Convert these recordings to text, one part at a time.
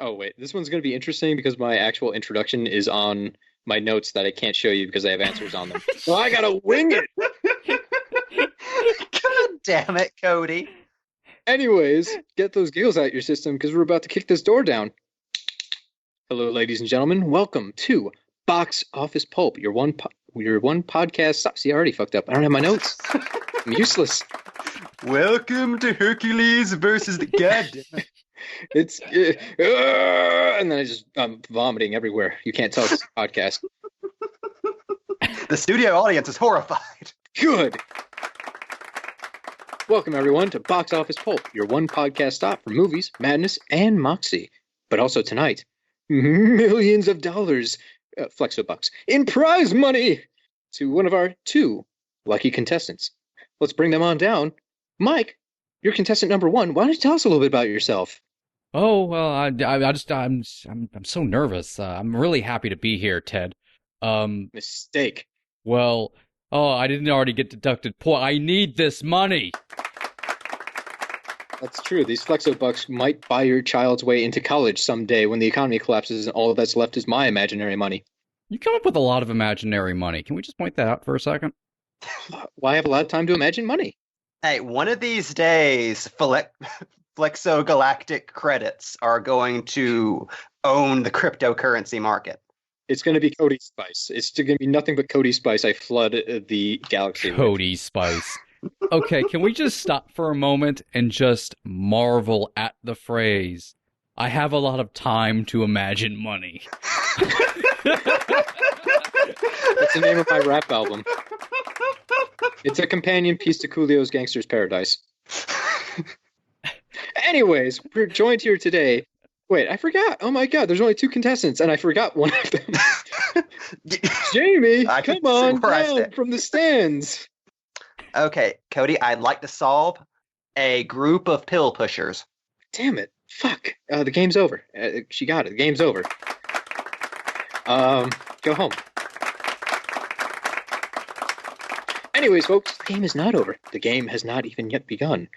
Oh, wait. This one's going to be interesting because my actual introduction is on my notes that I can't show you because I have answers on them. So I got to wing it. God damn it, Cody. Anyways, get those giggles out your system because we're about to kick this door down. Hello, ladies and gentlemen. Welcome to Box Office Pulp, your one podcast. See, I already fucked up. I don't have my notes. I'm useless. Welcome to Hercules versus the Goddamn. It's and then I'm vomiting everywhere. You can't tell it's a podcast. The studio audience is horrified. Good. Welcome everyone to Box Office Pulp, your one podcast stop for movies, madness, and moxie. But also tonight, millions of dollars, flexobucks, in prize money to one of our two lucky contestants. Let's bring them on down. Mike, you're contestant number one. Why don't you tell us a little bit about yourself? Oh, well, I'm so nervous. I'm really happy to be here, Ted. Mistake. Well, I didn't already get deducted. I need this money. That's true. These flexobucks might buy your child's way into college someday when the economy collapses and all that's left is my imaginary money. You come up with a lot of imaginary money. Can we just point that out for a second? Well, I have a lot of time to imagine money. Hey, one of these days, Flexogalactic credits are going to own the cryptocurrency market. It's going to be Cody Spice. It's going to be nothing but Cody Spice. I flood the galaxy. Cody Spice. Okay, can we just stop for a moment and just marvel at the phrase, I have a lot of time to imagine money. That's the name of my rap album. It's a companion piece to Coolio's Gangster's Paradise. Anyways, we're joined here today. Wait, I forgot. Oh my god, there's only two contestants, and I forgot one of them. Jamie, come on down from the stands. Okay, Cody, I'd like to solve a group of pill pushers. Damn it. Fuck. The game's over. She got it. The game's over. Go home. Anyways, folks, the game is not over. The game has not even yet begun.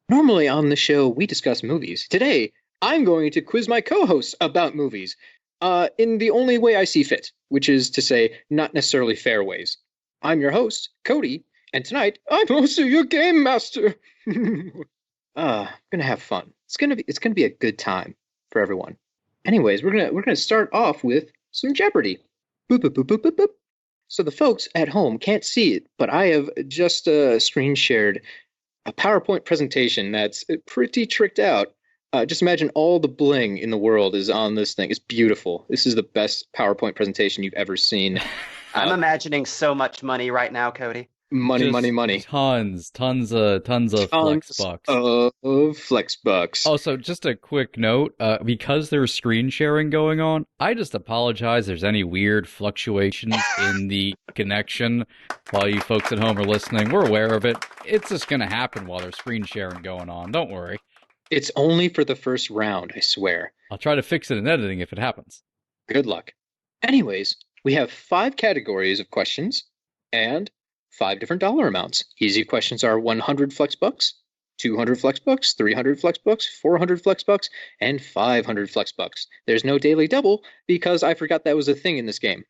Normally on the show, we discuss movies. Today, I'm going to quiz my co-hosts about movies, in the only way I see fit, which is to say, not necessarily fair ways. I'm your host, Cody, and tonight, I'm also your game master. I'm gonna have fun. It's gonna be a good time for everyone. Anyways, we're gonna start off with some Jeopardy. Boop boop boop boop boop boop. So the folks at home can't see it, but I have just screen shared a PowerPoint presentation that's pretty tricked out. Just imagine all the bling in the world is on this thing. It's beautiful. This is the best PowerPoint presentation you've ever seen. I'm imagining so much money right now, Cody. Money, money, money. Tons of flex bucks. Of flex bucks. Also, just a quick note, because there's screen sharing going on, I just apologize if there's any weird fluctuations in the connection while you folks at home are listening. We're aware of it. It's just going to happen while there's screen sharing going on. Don't worry. It's only for the first round, I swear. I'll try to fix it in editing if it happens. Good luck. Anyways, we have 5 categories of questions and 5 different dollar amounts. Easy questions are 100 flex bucks, 200 flex bucks, 300 flex bucks, 400 flex bucks, and 500 flex bucks. There's no daily double because I forgot that was a thing in this game.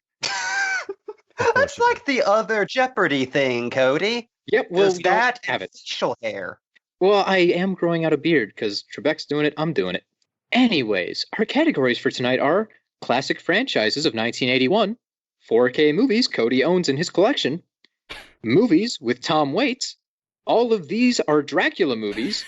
That's like the other Jeopardy thing, Cody. Yep, well, Does that have it. Facial hair. Well, I am growing out a beard because Trebek's doing it, I'm doing it. Anyways, our categories for tonight are classic franchises of 1981, 4K movies Cody owns in his collection, movies with Tom Waits. All of these are Dracula movies.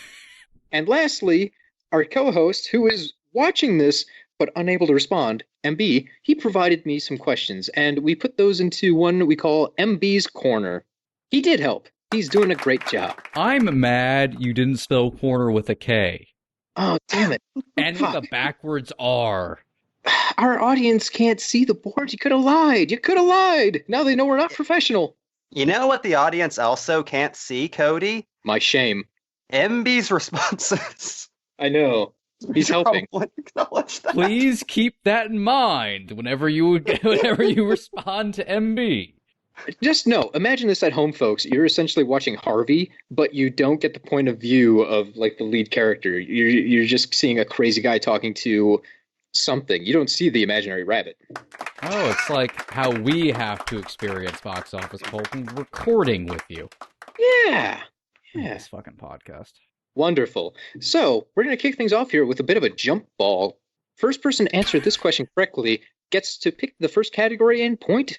And lastly, our co-host, who is watching this but unable to respond, MB, he provided me some questions, and we put those into one we call MB's Corner. He did help. He's doing a great job. I'm mad you didn't spell corner with a K. Oh, damn it. And with a backwards R. Our audience can't see the board. You could have lied. You could have lied. Now they know we're not professional. You know what the audience also can't see, Cody? My shame. MB's responses. I know. He's helping. Acknowledge that. Please keep that in mind whenever you respond to MB. Just know, imagine this at home, folks. You're essentially watching Harvey, but you don't get the point of view of like the lead character. You're just seeing a crazy guy talking to something. You don't see the imaginary rabbit. Oh, it's like how we have to experience box office Colton recording with you. Yeah. This fucking podcast. Wonderful. So, we're going to kick things off here with a bit of a jump ball. First person to answer this question correctly gets to pick the first category and point.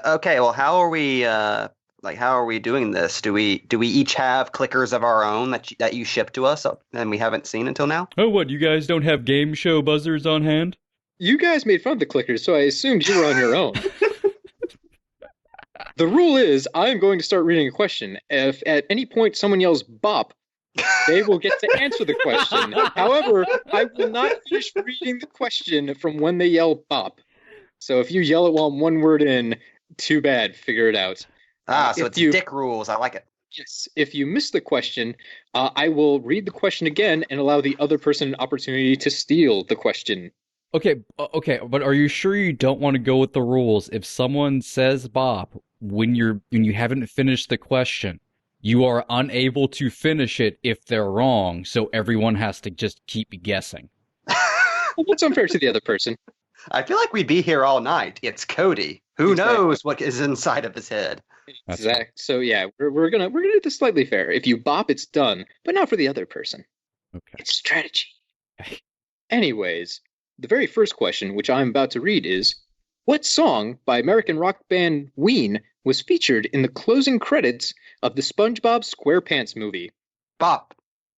Okay, well, how are we doing this? Do we each have clickers of our own that you ship to us and we haven't seen until now? Oh, what, you guys don't have game show buzzers on hand? You guys made fun of the clickers, so I assumed you were on your own. The rule is, I'm going to start reading a question. If at any point someone yells bop, they will get to answer the question. However, I will not finish reading the question from when they yell bop. So if you yell it while I'm one word in, too bad. Figure it out. So it's dick rules. I like it. Yes. If you miss the question, I will read the question again and allow the other person an opportunity to steal the question. Okay, but are you sure you don't want to go with the rules? If someone says bop when you haven't finished the question, you are unable to finish it if they're wrong, so everyone has to just keep guessing. Well, that's unfair to the other person. I feel like we'd be here all night. It's Cody. Who knows what is inside of his head? Exactly. So yeah, we're gonna do this slightly fair. If you bop, it's done, but not for the other person. Okay. It's strategy. Anyways, the very first question, which I'm about to read, is: what song by American rock band Ween was featured in the closing credits of the SpongeBob SquarePants movie? Bop.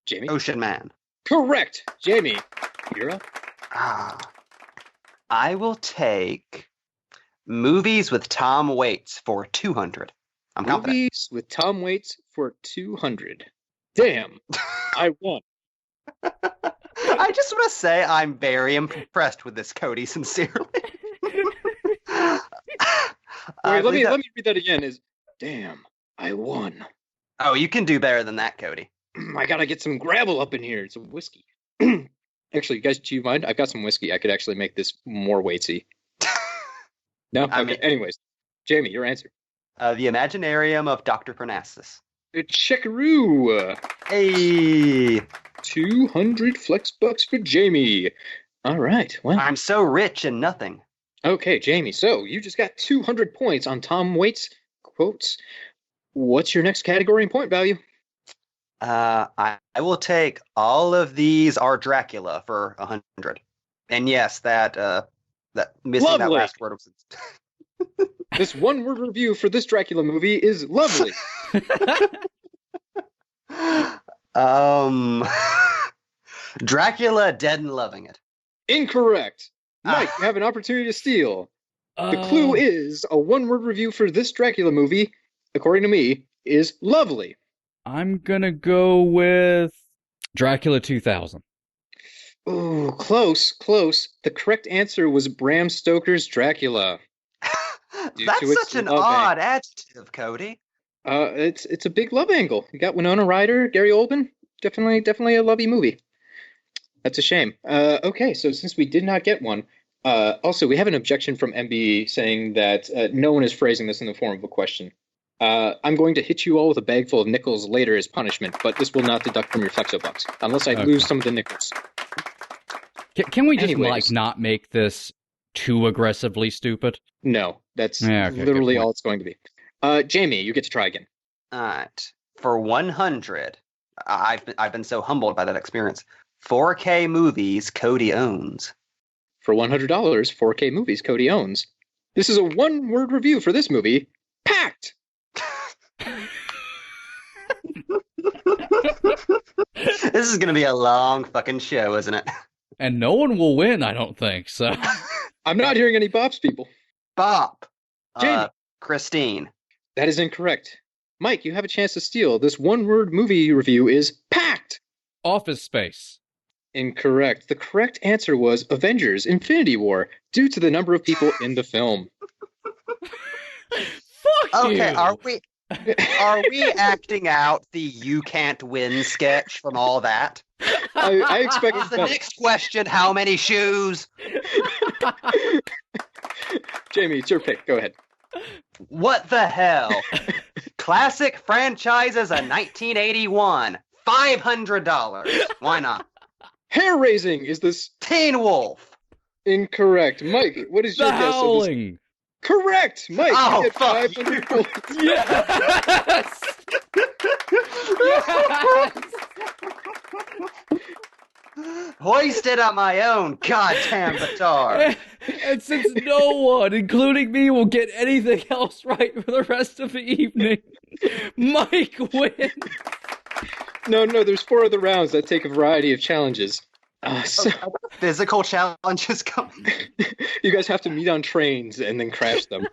Jamie? Ocean Man. Correct. Jamie, you're up. I will take Movies with Tom Waits for 200. I'm confident. Movies with Tom Waits for 200. Damn, I won. I just want to say I'm very impressed with this, Cody, sincerely. Wait, let me read that again. Damn, I won. Oh, you can do better than that, Cody. I gotta get some gravel up in here. Some whiskey. Actually, guys, do you mind? I've got some whiskey. I could actually make this more weighty. No? Okay. Anyways, Jamie, your answer. The Imaginarium of Dr. Parnassus. Checkaroo. Hey. 200 flex bucks for Jamie. All right. Well, I'm so rich in nothing. Okay, Jamie. So you just got 200 points on Tom Waits quotes. What's your next category and point value? I will take All of These Are Dracula for 100. And yes, that missing Lovely. that last word was. This one word review for this Dracula movie is lovely. Dracula Dead and Loving It. Incorrect. Mike, you have an opportunity to steal. The clue is a one-word review for this Dracula movie, according to me, is lovely. I'm gonna go with Dracula 2000. Ooh, close. The correct answer was Bram Stoker's Dracula. That's such an odd adjective, Cody. It's a big love angle. You got Winona Ryder, Gary Oldman. Definitely a lovey movie. That's a shame. Okay, so since we did not get one, also we have an objection from MB saying that no one is phrasing this in the form of a question. I'm going to hit you all with a bag full of nickels later as punishment, but this will not deduct from your Flexo Bucks unless I lose some of the nickels. Can we just not make this too aggressively stupid? No, that's literally all it's going to be. Jamie, you get to try again. All right. For 100, I've been so humbled by that experience. 4K movies Cody owns. For $100, 4K movies Cody owns. This is a one-word review for this movie. Packed! This is going to be a long fucking show, isn't it? And no one will win, I don't think, so. I'm not hearing any bops, people. Bop. Jamie. Christine. That is incorrect. Mike, you have a chance to steal. This one-word movie review is packed. Office Space. Incorrect. The correct answer was Avengers: Infinity War, due to the number of people in the film. Fuck you. Okay, are we acting out the "you can't win" sketch from all that? I expect Is the next question how many shoes? Jamie, it's your pick. Go ahead. What the hell? Classic franchises of 1981. $500. Why not? Hair raising is this. Teen Wolf. Incorrect. Mike, what is The your guess of this? Howling. Correct, Mike. Oh, you get fuck 500 you. points. Yes. Yes. Hoisted on my own goddamn guitar. And since no one, including me, will get anything else right for the rest of the evening, Mike wins. No, there's 4 other rounds that take a variety of challenges. So Physical challenges coming. you guys have to meet on trains and then crash them.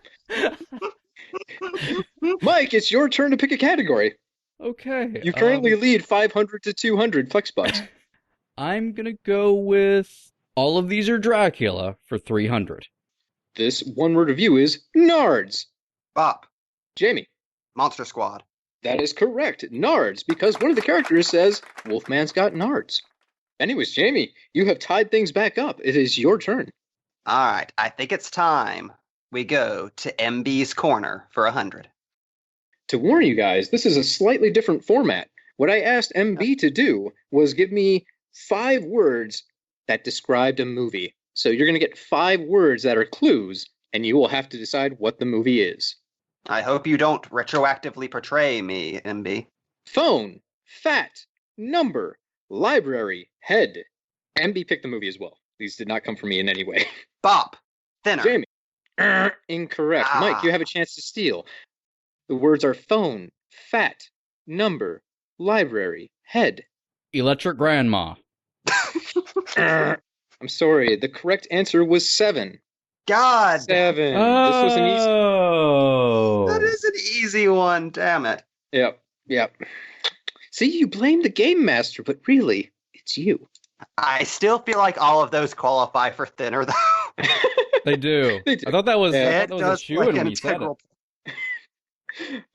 Mike, it's your turn to pick a category. Okay. You currently lead 500 to 200 FlexBucks. I'm gonna go with all of these are Dracula for 300. This one-word review is Nards. Bop. Jamie. Monster Squad. That is correct. Nards, because one of the characters says, Wolfman's got nards. Anyways, Jamie, you have tied things back up. It is your turn. All right, I think it's time we go to MB's Corner for 100. To warn you guys, this is a slightly different format. What I asked MB to do was give me 5 words that described a movie. So you're going to get 5 words that are clues, and you will have to decide what the movie is. I hope you don't retroactively portray me, MB. Phone, fat, number, library, head. MB picked the movie as well. These did not come from me in any way. Bop. Thinner. Jamie. Incorrect. Ah. Mike, you have a chance to steal. The words are phone, fat, number, library, head. Electric Grandma. I'm sorry. The correct answer was 7. God. 7. This was an easy. Oh. That is an easy one, damn it. Yep. See, you blame the game master, but really, it's you. I still feel like all of those qualify for Thinner, though. They do. They do. I thought that was, Yeah. I thought that was a shoe in when you said it.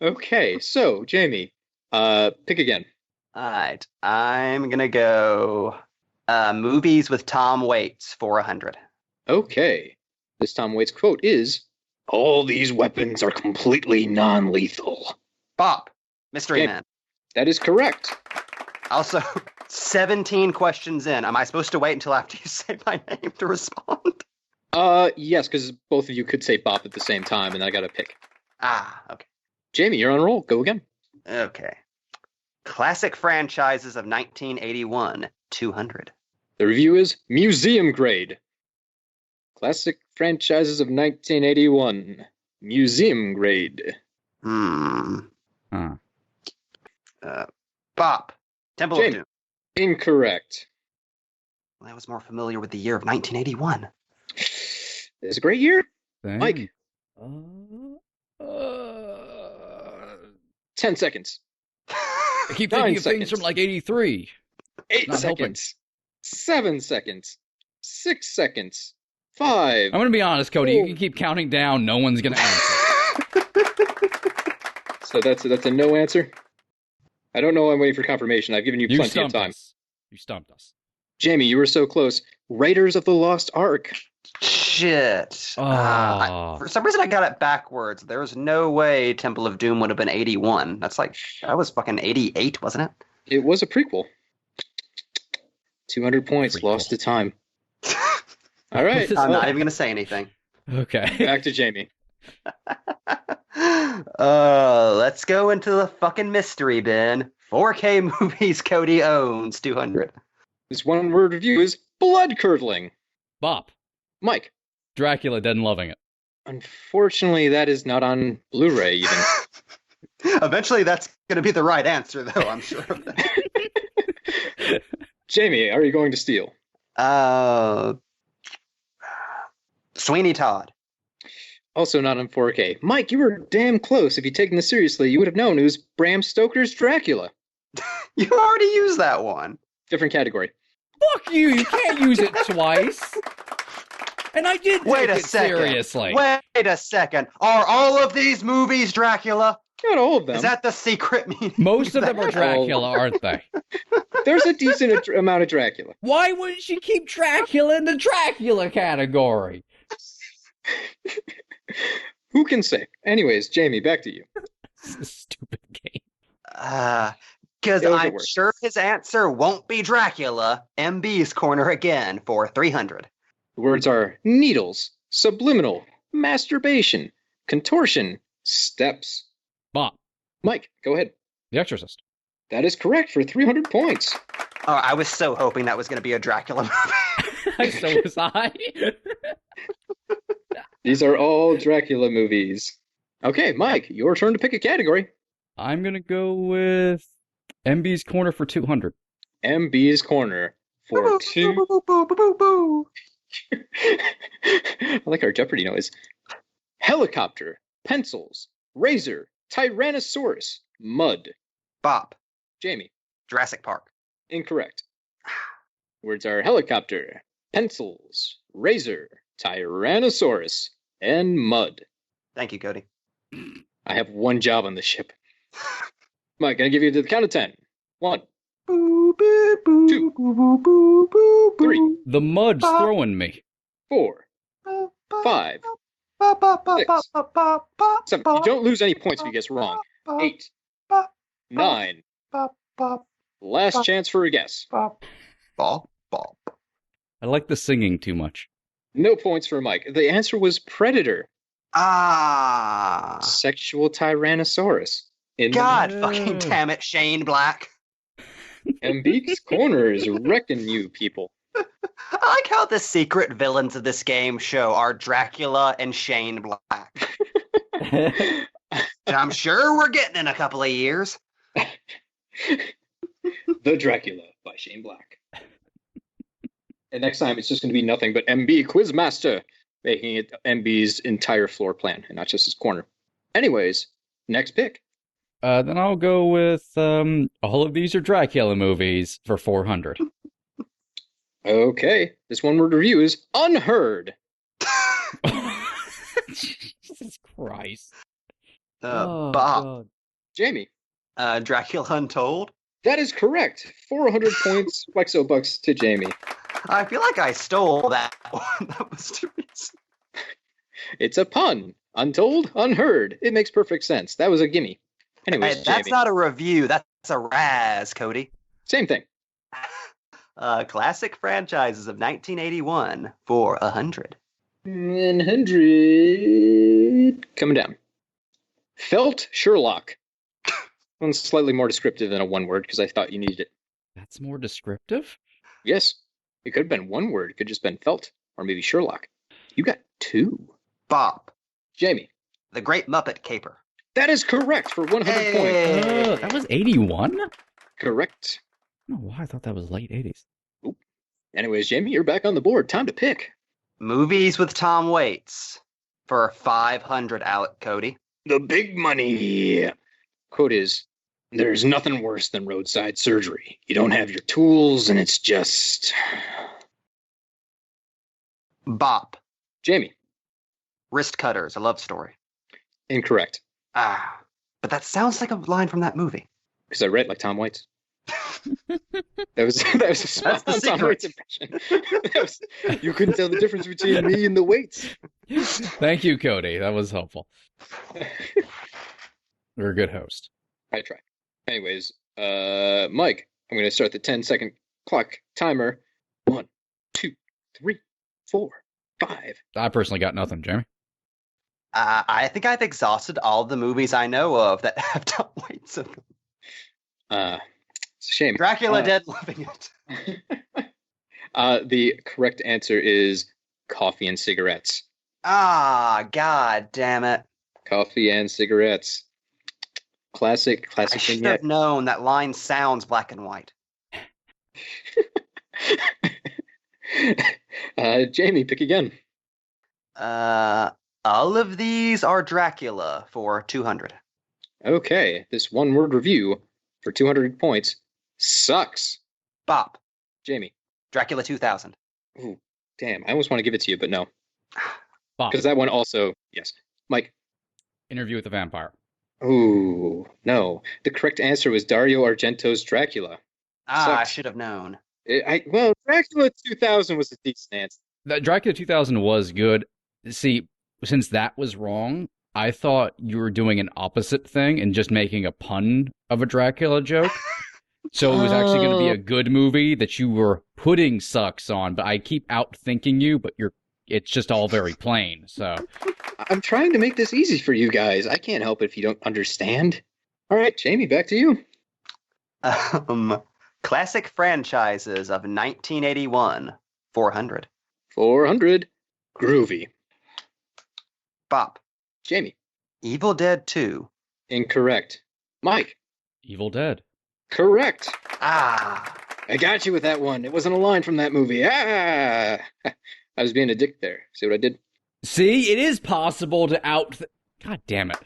Okay, so, Jamie, pick again. Alright, I'm gonna go movies with Tom Waits for 100. Okay. This Tom Waits quote is, all these weapons are completely non-lethal. Bop. Mystery Okay. Man. That is correct. Also, 17 questions in. Am I supposed to wait until after you say my name to respond? Yes, because both of you could say bop at the same time, and I gotta pick. Ah, okay. Jamie, you're on a roll. Go again. Okay. Classic franchises of 1981, 200. The review is museum grade. Classic franchises of 1981. Museum grade. Hmm. Huh. Bop. Temple Jamie. of Doom. Incorrect. I was more familiar with the year of 1981. It's a great year. Dang. Mike. 10 seconds. I keep 9 thinking of things seconds. from like 83. 8 Not helping. seconds. 7 seconds. 6 seconds. 5. I'm going to be honest, Cody. You Oh. can keep counting down. No one's going to answer. So that's a no answer. I don't know. I'm waiting for confirmation. I've given you You plenty of stumped time. us. You stumped us. Jamie, you were so close. Raiders of the Lost Ark. Shit. Oh. For some reason, I got it backwards. There was no way Temple of Doom would have been 81. That was fucking 88, wasn't it? It was a prequel. 200 points Prequel. lost to time. All right. This I'm well, not even going to say anything. Okay. back to Jamie. Let's go into the fucking mystery bin. 4K movies Cody owns, 200. This one word review is blood curdling. Bop. Mike. Dracula Dead and Loving It. Unfortunately, that is not on Blu-ray even. Eventually, that's going to be the right answer, though, I'm sure of that. Jamie, are you going to steal? Sweeney Todd. Also not on 4K. Mike, you were damn close. If you'd taken this seriously, you would have known it was Bram Stoker's Dracula. You already used that one. Different category. Fuck you! You can't use it twice. And I did Wait take a it second. seriously. Wait a second. Are all of these movies Dracula? Not all of them. Is that the secret meaning? Most of them are all- Dracula, aren't they? There's a decent amount of Dracula. Why wouldn't she keep Dracula in the Dracula category? Who can say? Anyways, Jamie, back to you. This is a stupid game. Because Those are I'm worse. sure his answer won't be Dracula. MB's corner again for 300. The words are needles, subliminal, masturbation, contortion, steps. Bop. Mike, go ahead. The Exorcist. That is correct for 300 points. Oh, I was so hoping that was going to be a Dracula movie. So was I. These are all Dracula movies. Okay, Mike, your turn to pick a category. I'm going to go with MB's Corner for 200. MB's Corner for two. I like our Jeopardy noise. Helicopter, pencils, razor, Tyrannosaurus, mud. Bop. Jamie, Jurassic Park. incorrect. Words are helicopter, pencils, razor, Tyrannosaurus, and mud. Thank you, Cody. I have one job on the ship. Mike, gonna give you the count of 10. 1, 2, 3, The mud's throwing me. 4, 5, 6, 7. You don't lose any points if you guess wrong. 8, 9. Last chance for a guess. Ball. I like the singing too much. No points for Mike. The answer was predator. Ah. Sexual Tyrannosaurus. In God the- fucking damn it, Shane Black. MB's Corner is wrecking you people. I like how the secret villains of this game show are Dracula and Shane Black. I'm sure we're getting in a couple of years. The Dracula by Shane Black. And next time it's just going to be nothing but MB Quizmaster, making it MB's entire floor plan and not just his corner. Anyways, next pick. Then I'll go with all of these are Dracula movies for 400. Okay, this one word review is unheard. Jesus Christ. Bob. God. Jamie, Dracula Untold. that is correct. 400 points, Flexo Bucks to Jamie. I feel like I stole that one. That was too easy. It's a pun. Untold, unheard. It makes perfect sense. That was a gimme. Anyways, Hey, that's Jamie. not a review. That's a Raz, Cody. Same thing. Classic franchises of 1981 for 100. 100. Coming down. Felt Sherlock. One's slightly more descriptive than a one word because I thought you needed it. That's more descriptive? Yes, it could have been one word. It could have just been felt or maybe Sherlock. You got 2. Bob. Jamie, The Great Muppet Caper. that is correct for 100 points. Hey. That was 81? I Correct. don't know why I thought that was late 80s. Anyways, Jamie, you're back on the board. Time to pick. Movies with Tom Waits for 500, Alec Cody. The big money. Quote is, there's nothing worse than roadside surgery. You don't have your tools and it's just... Bop. Jamie, Wrist Cutters, a love story. incorrect. Ah, but that sounds like a line from that movie. Because I read like Tom Waits. That was a spot That's the on Tom Waits secret. impression. You couldn't tell the difference between me and the Waits. Thank you, Cody. That was helpful. You're a good host. I try. Anyways, Mike, I'm going to start the 10-second clock timer. 1, 2, 3, 4, 5. I personally got nothing, Jeremy. I think I've exhausted all the movies I know of that have Tom Waits in them. It's a shame. Dracula Dead Living It. The correct answer is coffee and cigarettes. Ah, god damn it. Coffee and cigarettes. Classic I should vignette. have known that line sounds black and white. Jamie, pick again. All of these are Dracula for 200. Okay, this one-word review for 200 points sucks. Bop. Jamie. Dracula 2000. Ooh, damn. I almost want to give it to you, but no. Bop. Because that one also, yes. Mike. Interview with the Vampire. Ooh, no. The correct answer was Dario Argento's Dracula. Ah, I Sucks. should have known. Well, Dracula 2000 was a decent answer. That Dracula 2000 was good. See, since that was wrong, I thought you were doing an opposite thing and just making a pun of a Dracula joke. So it was actually going to be a good movie that you were putting sucks on, but I keep outthinking you, but it's just all very plain. So I'm trying to make this easy for you guys. I can't help it if you don't understand. All right, Jamie, back to you. Classic franchises of 1981. 400. 400. Groovy. Bop. Jamie. Evil Dead 2. Incorrect. Mike. Evil Dead. Correct. Ah. I got you with that one. It wasn't a line from that movie. Ah! I was being a dick there. See what I did? See, it is possible to God damn it.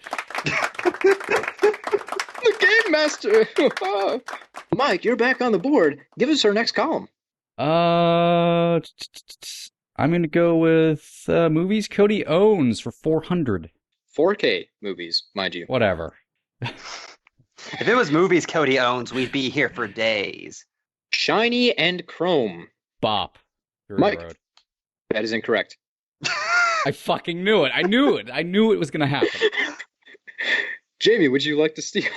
The Game Master! Mike, you're back on the board. Give us our next column. I'm going to go with movies Cody owns for 400. 4K movies, mind you. Whatever. If it was movies Cody owns, we'd be here for days. Shiny and Chrome. Bop. Mike. Road. That is incorrect. I fucking knew it. I knew it. I knew it was going to happen. Jamie, would you like to steal?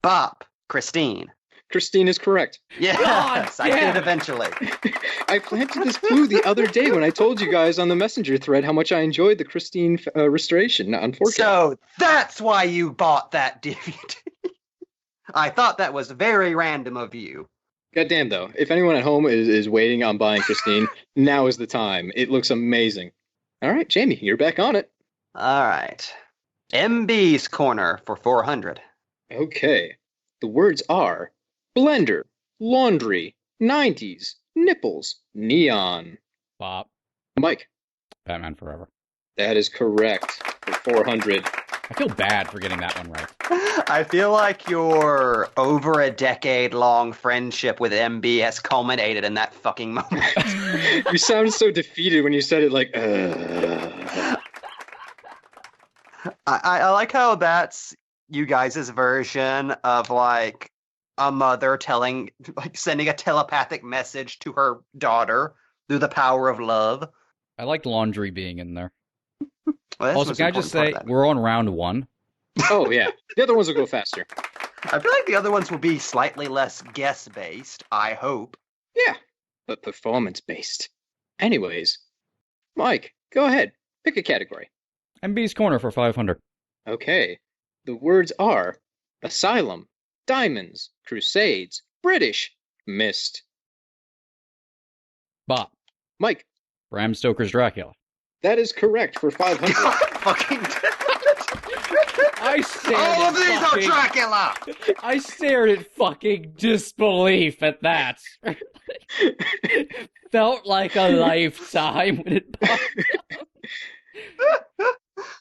Bop. Christine. Christine is correct. Yes, I did eventually. I planted this clue the other day when I told you guys on the messenger thread how much I enjoyed the Christine restoration on 4K. So that's why you bought that DVD. I thought that was very random of you. Goddamn, though. If anyone at home is waiting on buying Christine, now is the time. It looks amazing. All right, Jamie, you're back on it. All right. MB's Corner for 400. Okay. The words are blender, laundry, 90s, nipples, neon. Bop. Mike. Batman Forever. That is correct for 400. I feel bad for getting that one right. I feel like your over a decade-long friendship with MB has culminated in that fucking moment. You sound so defeated when you said it like, I like how that's you guys' version of like a mother sending a telepathic message to her daughter through the power of love. I liked laundry being in there. Well, Also, can I just say, we're on round 1. Oh, yeah. The other ones will go faster. I feel like the other ones will be slightly less guess-based, I hope. Yeah, but performance-based. Anyways, Mike, go ahead. Pick a category. MB's Corner for 500. Okay. The words are Asylum, Diamonds, Crusades, British, Mist. Bop. Mike. Bram Stoker's Dracula. That is correct for 500. Fucking I stared all of at these fucking, are Dracula! I stared at fucking disbelief at that. Felt like a lifetime when it popped up.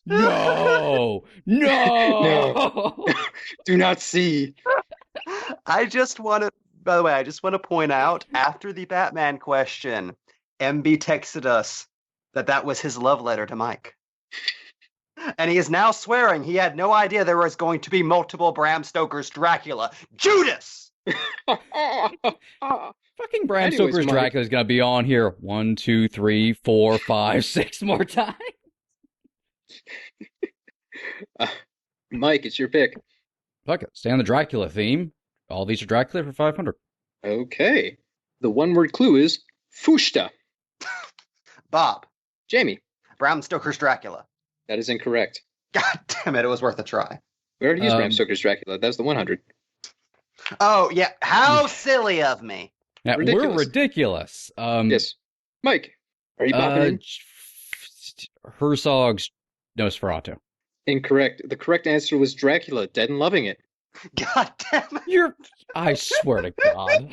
No! No! Do not see. By the way, I just want to point out, after the Batman question, MB texted us that was his love letter to Mike. And he is now swearing he had no idea there was going to be multiple Bram Stoker's Dracula. Judas! Fucking Bram Stoker's Dracula is going to be on here 1, 2, 3, 4, 5, 6 more times. Mike, it's your pick. Fuck it. Stay on the Dracula theme. All these are Dracula for 500. Okay. The one-word clue is Fushta. Bob. Jamie. Bram Stoker's Dracula. That is incorrect. God damn it, it was worth a try. We already used Bram Stoker's Dracula. That's the 100. Oh, yeah. How silly of me. Yeah, we're ridiculous. Yes. Mike, are you bopping in? Herzog's Nosferatu. Incorrect. The correct answer was Dracula, Dead and Loving It. God damn it. I swear to God.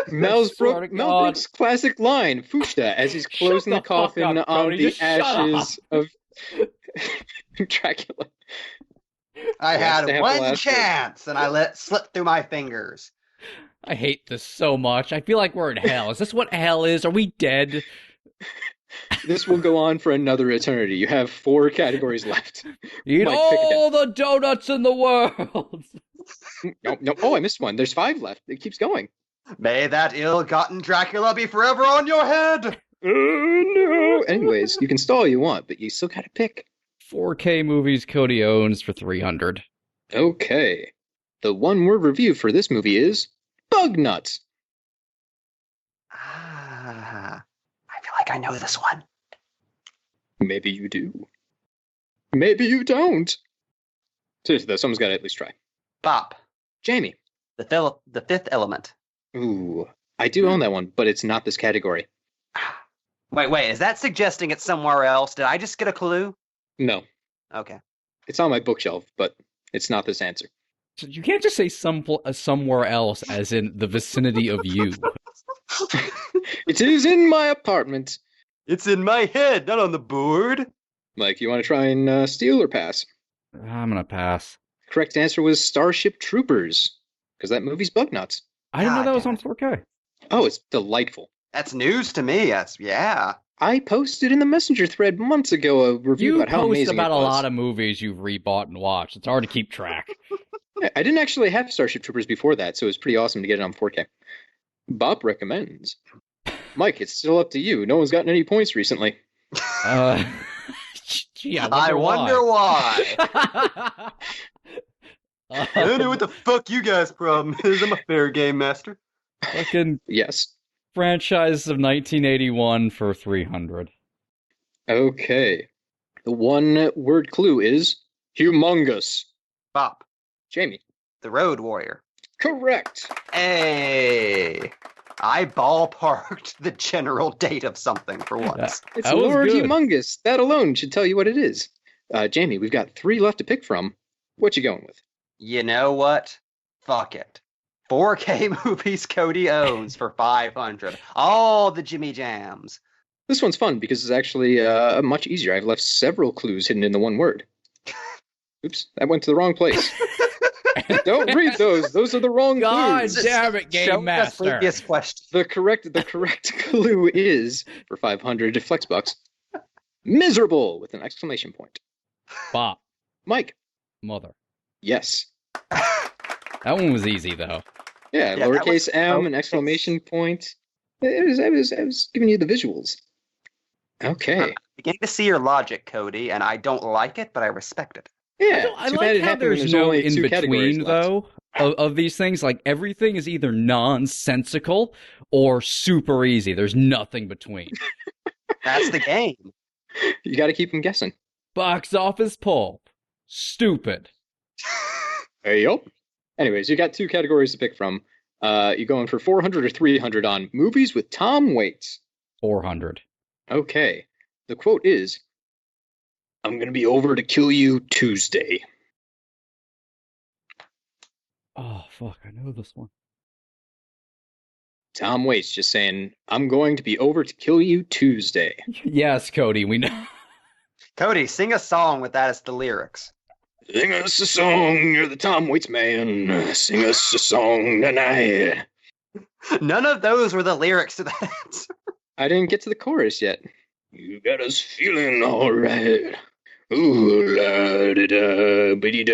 Mel Brooks' classic line, Fushta, as he's closing the coffin on the ashes of Dracula. I had one chance, and I let it slip through my fingers. I hate this so much. I feel like we're in hell. Is this what hell is? Are we dead? This will go on for another eternity. You have 4 categories left. Eat Mike, all the donuts in the world. No. Oh, I missed one. There's 5 left. It keeps going. May that ill-gotten Dracula be forever on your head! Oh, no. Anyways, you can stall all you want, but you still gotta pick. 4K movies Cody owns for 300. Okay. The one-word review for this movie is bug nuts. I feel like I know this one. Maybe you do. Maybe you don't. Seriously, though, someone's got to at least try. Bop. Jamie. The Fifth Element. Ooh, I do own that one, but it's not this category. Wait, is that suggesting it's somewhere else? Did I just get a clue? No. Okay. It's on my bookshelf, but it's not this answer. You can't just say somewhere else, as in the vicinity of you. It is in my apartment. It's in my head, not on the board. Mike, you want to try and steal or pass? I'm gonna pass. Correct answer was Starship Troopers, because that movie's bug nuts. I didn't know that was damn on 4K. Oh, it's delightful. That's news to me. Yeah. I posted in the messenger thread months ago a review You about how post amazing about it a was. lot of movies you've rebought and watched. It's hard to keep track. I didn't actually have Starship Troopers before that, so it was pretty awesome to get it on 4K. Bob recommends. Mike, it's still up to you. No one's gotten any points recently. Gee, I wonder why. I don't know what the fuck you guys' problem is. I'm a fair game master. Fucking Yes. franchise of 1981 for 300. Okay. The one-word clue is humongous. Bop. Jamie. The Road Warrior. Correct. Hey. I ballparked the general date of something for once. It's That was Lord good. Humongous. That alone should tell you what it is. Jamie, we've got 3 left to pick from. What you going with? You know what? Fuck it. 4K movies Cody owns for 500. All the Jimmy Jams. This one's fun because it's actually much easier. I've left several clues hidden in the one word. Oops, that went to the wrong place. Don't read those. Those are the wrong God clues. damn it, Game Show us Master. previous question. The correct clue is, for 500 flex bucks, miserable with an exclamation point. Bop. Mike. Mother. Yes. That one was easy, though. Yeah, Yeah, that lowercase was m, an exclamation point. I was giving you the visuals. Okay. Beginning to see your logic, Cody, and I don't like it, but I respect it. Yeah. I too bad like it how happened when there's no only 2 categories in-between, left. though, of these things. Like, everything is either nonsensical or super easy. There's nothing between. That's the game. You got to keep them guessing. Box office pulp. Stupid. Hey, yo. Anyways, you got 2 categories to pick from. You going for 400 or 300 on movies with Tom Waits? 400. Okay. The quote is, I'm going to be over to kill you Tuesday. Oh, fuck. I know this one. Tom Waits just saying, I'm going to be over to kill you Tuesday. Yes, Cody, we know. Cody, sing a song with that as the lyrics. Sing us a song, you're the Tom Waits man. Sing us a song tonight. None of those were the lyrics to that. I didn't get to the chorus yet. You got us feeling all right. Ooh, la da da, biddy da,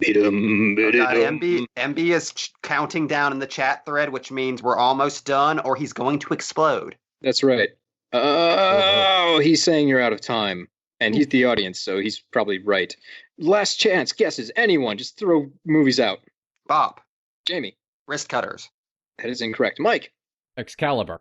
bidum, biddy God, dum. MB is counting down in the chat thread, which means we're almost done, or he's going to explode. That's right. Oh, he's saying you're out of time. And he's the audience, so he's probably right. Last chance, guesses, anyone, just throw movies out. Bob, Jamie, Wrist Cutters. that is incorrect. Mike, Excalibur.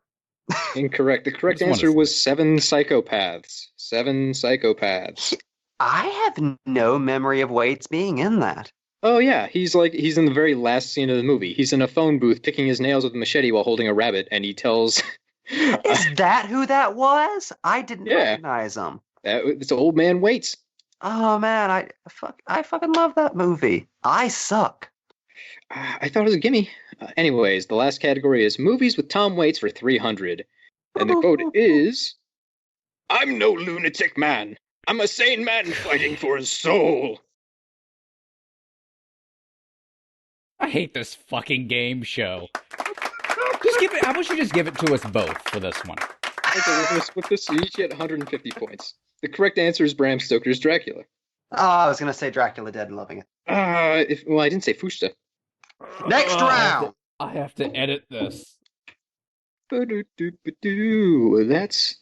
incorrect. The correct Which one answer is was 7 Psychopaths. 7 Psychopaths. I have no memory of Waits being in that. Oh yeah, he's in the very last scene of the movie. He's in a phone booth picking his nails with a machete while holding a rabbit, and he tells... Is that who that was? I didn't Yeah. recognize him. It's old man Waits. Oh man, I fucking love that movie. I suck. I thought it was a gimme. Anyways, the last category is movies with Tom Waits for 300. And the quote is, I'm no lunatic man. I'm a sane man fighting for his soul. I hate this fucking game show. Just give it. How about you just give it to us both for this one? Okay, we're going to split this, so you each get 150 points. The correct answer is Bram Stoker's Dracula. Oh, I was gonna say Dracula Dead and loving it. I didn't say Fusta. Next round. I have to edit this. That's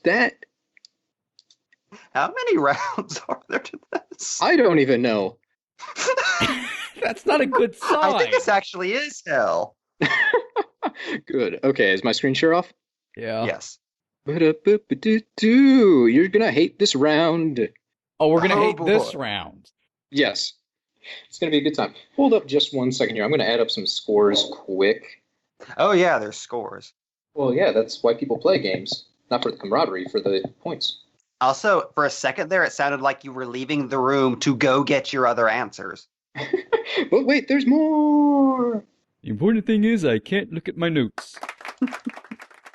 that. How many rounds are there to this? I don't even know. That's not a good sign. I think this actually is hell. Good. Okay, is my screen share off? Yeah. Yes. Ba-da-ba-ba-doo-doo. You're gonna hate this round. Oh, we're gonna Oh, hate this boy. round. Yes. It's gonna be a good time. Hold up just 1 second here. I'm gonna add up some scores quick. Oh, yeah, there's scores. Well, yeah, that's why people play games. Not for the camaraderie, for the points. Also, for a second there, it sounded like you were leaving the room to go get your other answers. But wait, there's more! The important thing is I can't look at my notes.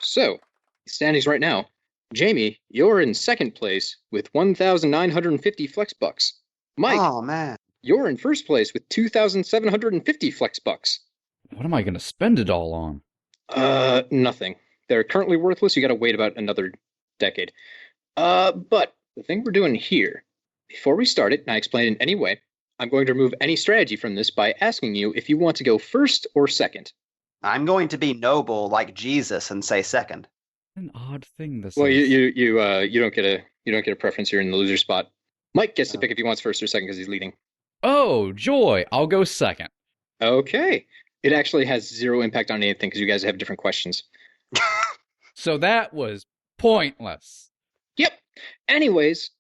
So, standings right now. Jamie, you're in second place with 1,950 flex bucks. Mike, Oh, man. you're in first place with 2,750 flex bucks. What am I gonna spend it all on? Nothing. They're currently worthless. You gotta wait about another decade. But the thing we're doing here, before we start it, and I explain in any way, I'm going to remove any strategy from this by asking you if you want to go first or second. I'm going to be noble like Jesus and say second. An odd thing this Well, is. you don't get a preference here in the loser spot. Mike gets to pick if he wants first or second because he's leading. Oh, joy! I'll go second. Okay. It actually has zero impact on anything because you guys have different questions. So that was pointless. Yep. Anyways,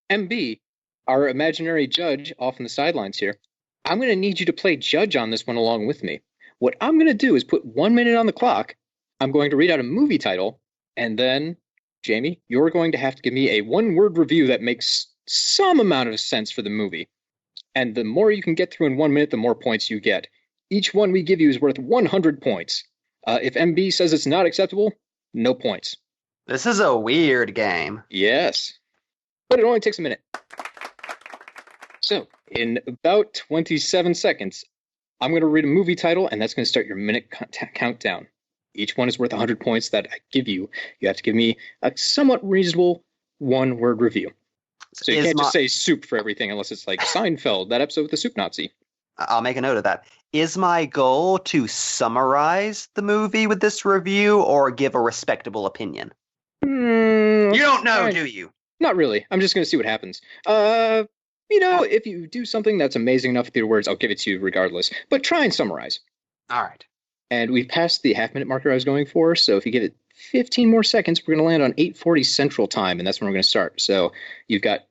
MB, our imaginary judge off on the sidelines here, I'm going to need you to play judge on this one along with me. What I'm going to do is put 1 minute on the clock. I'm going to read out a movie title, and then, Jamie, you're going to have to give me a one-word review that makes some amount of sense for the movie. And the more you can get through in 1 minute, the more points you get. Each one we give you is worth 100 points. If MB says it's not acceptable, no points. This is a weird game. Yes. But it only takes a minute. So, in about 27 seconds, I'm going to read a movie title, and that's going to start your minute countdown. Each one is worth 100 points that I give you. You have to give me a somewhat reasonable one-word review. So you can't just say soup for everything unless it's like Seinfeld, that episode with the soup Nazi. I'll make a note of that. Is my goal to summarize the movie with this review or give a respectable opinion? You don't know, do you? Not really. I'm just going to see what happens. If you do something that's amazing enough with your words, I'll give it to you regardless. But try and summarize. All right. And we've passed the half-minute marker I was going for, so if you give it 15 more seconds, we're going to land on 8:40 Central Time, and that's when we're going to start. So you've got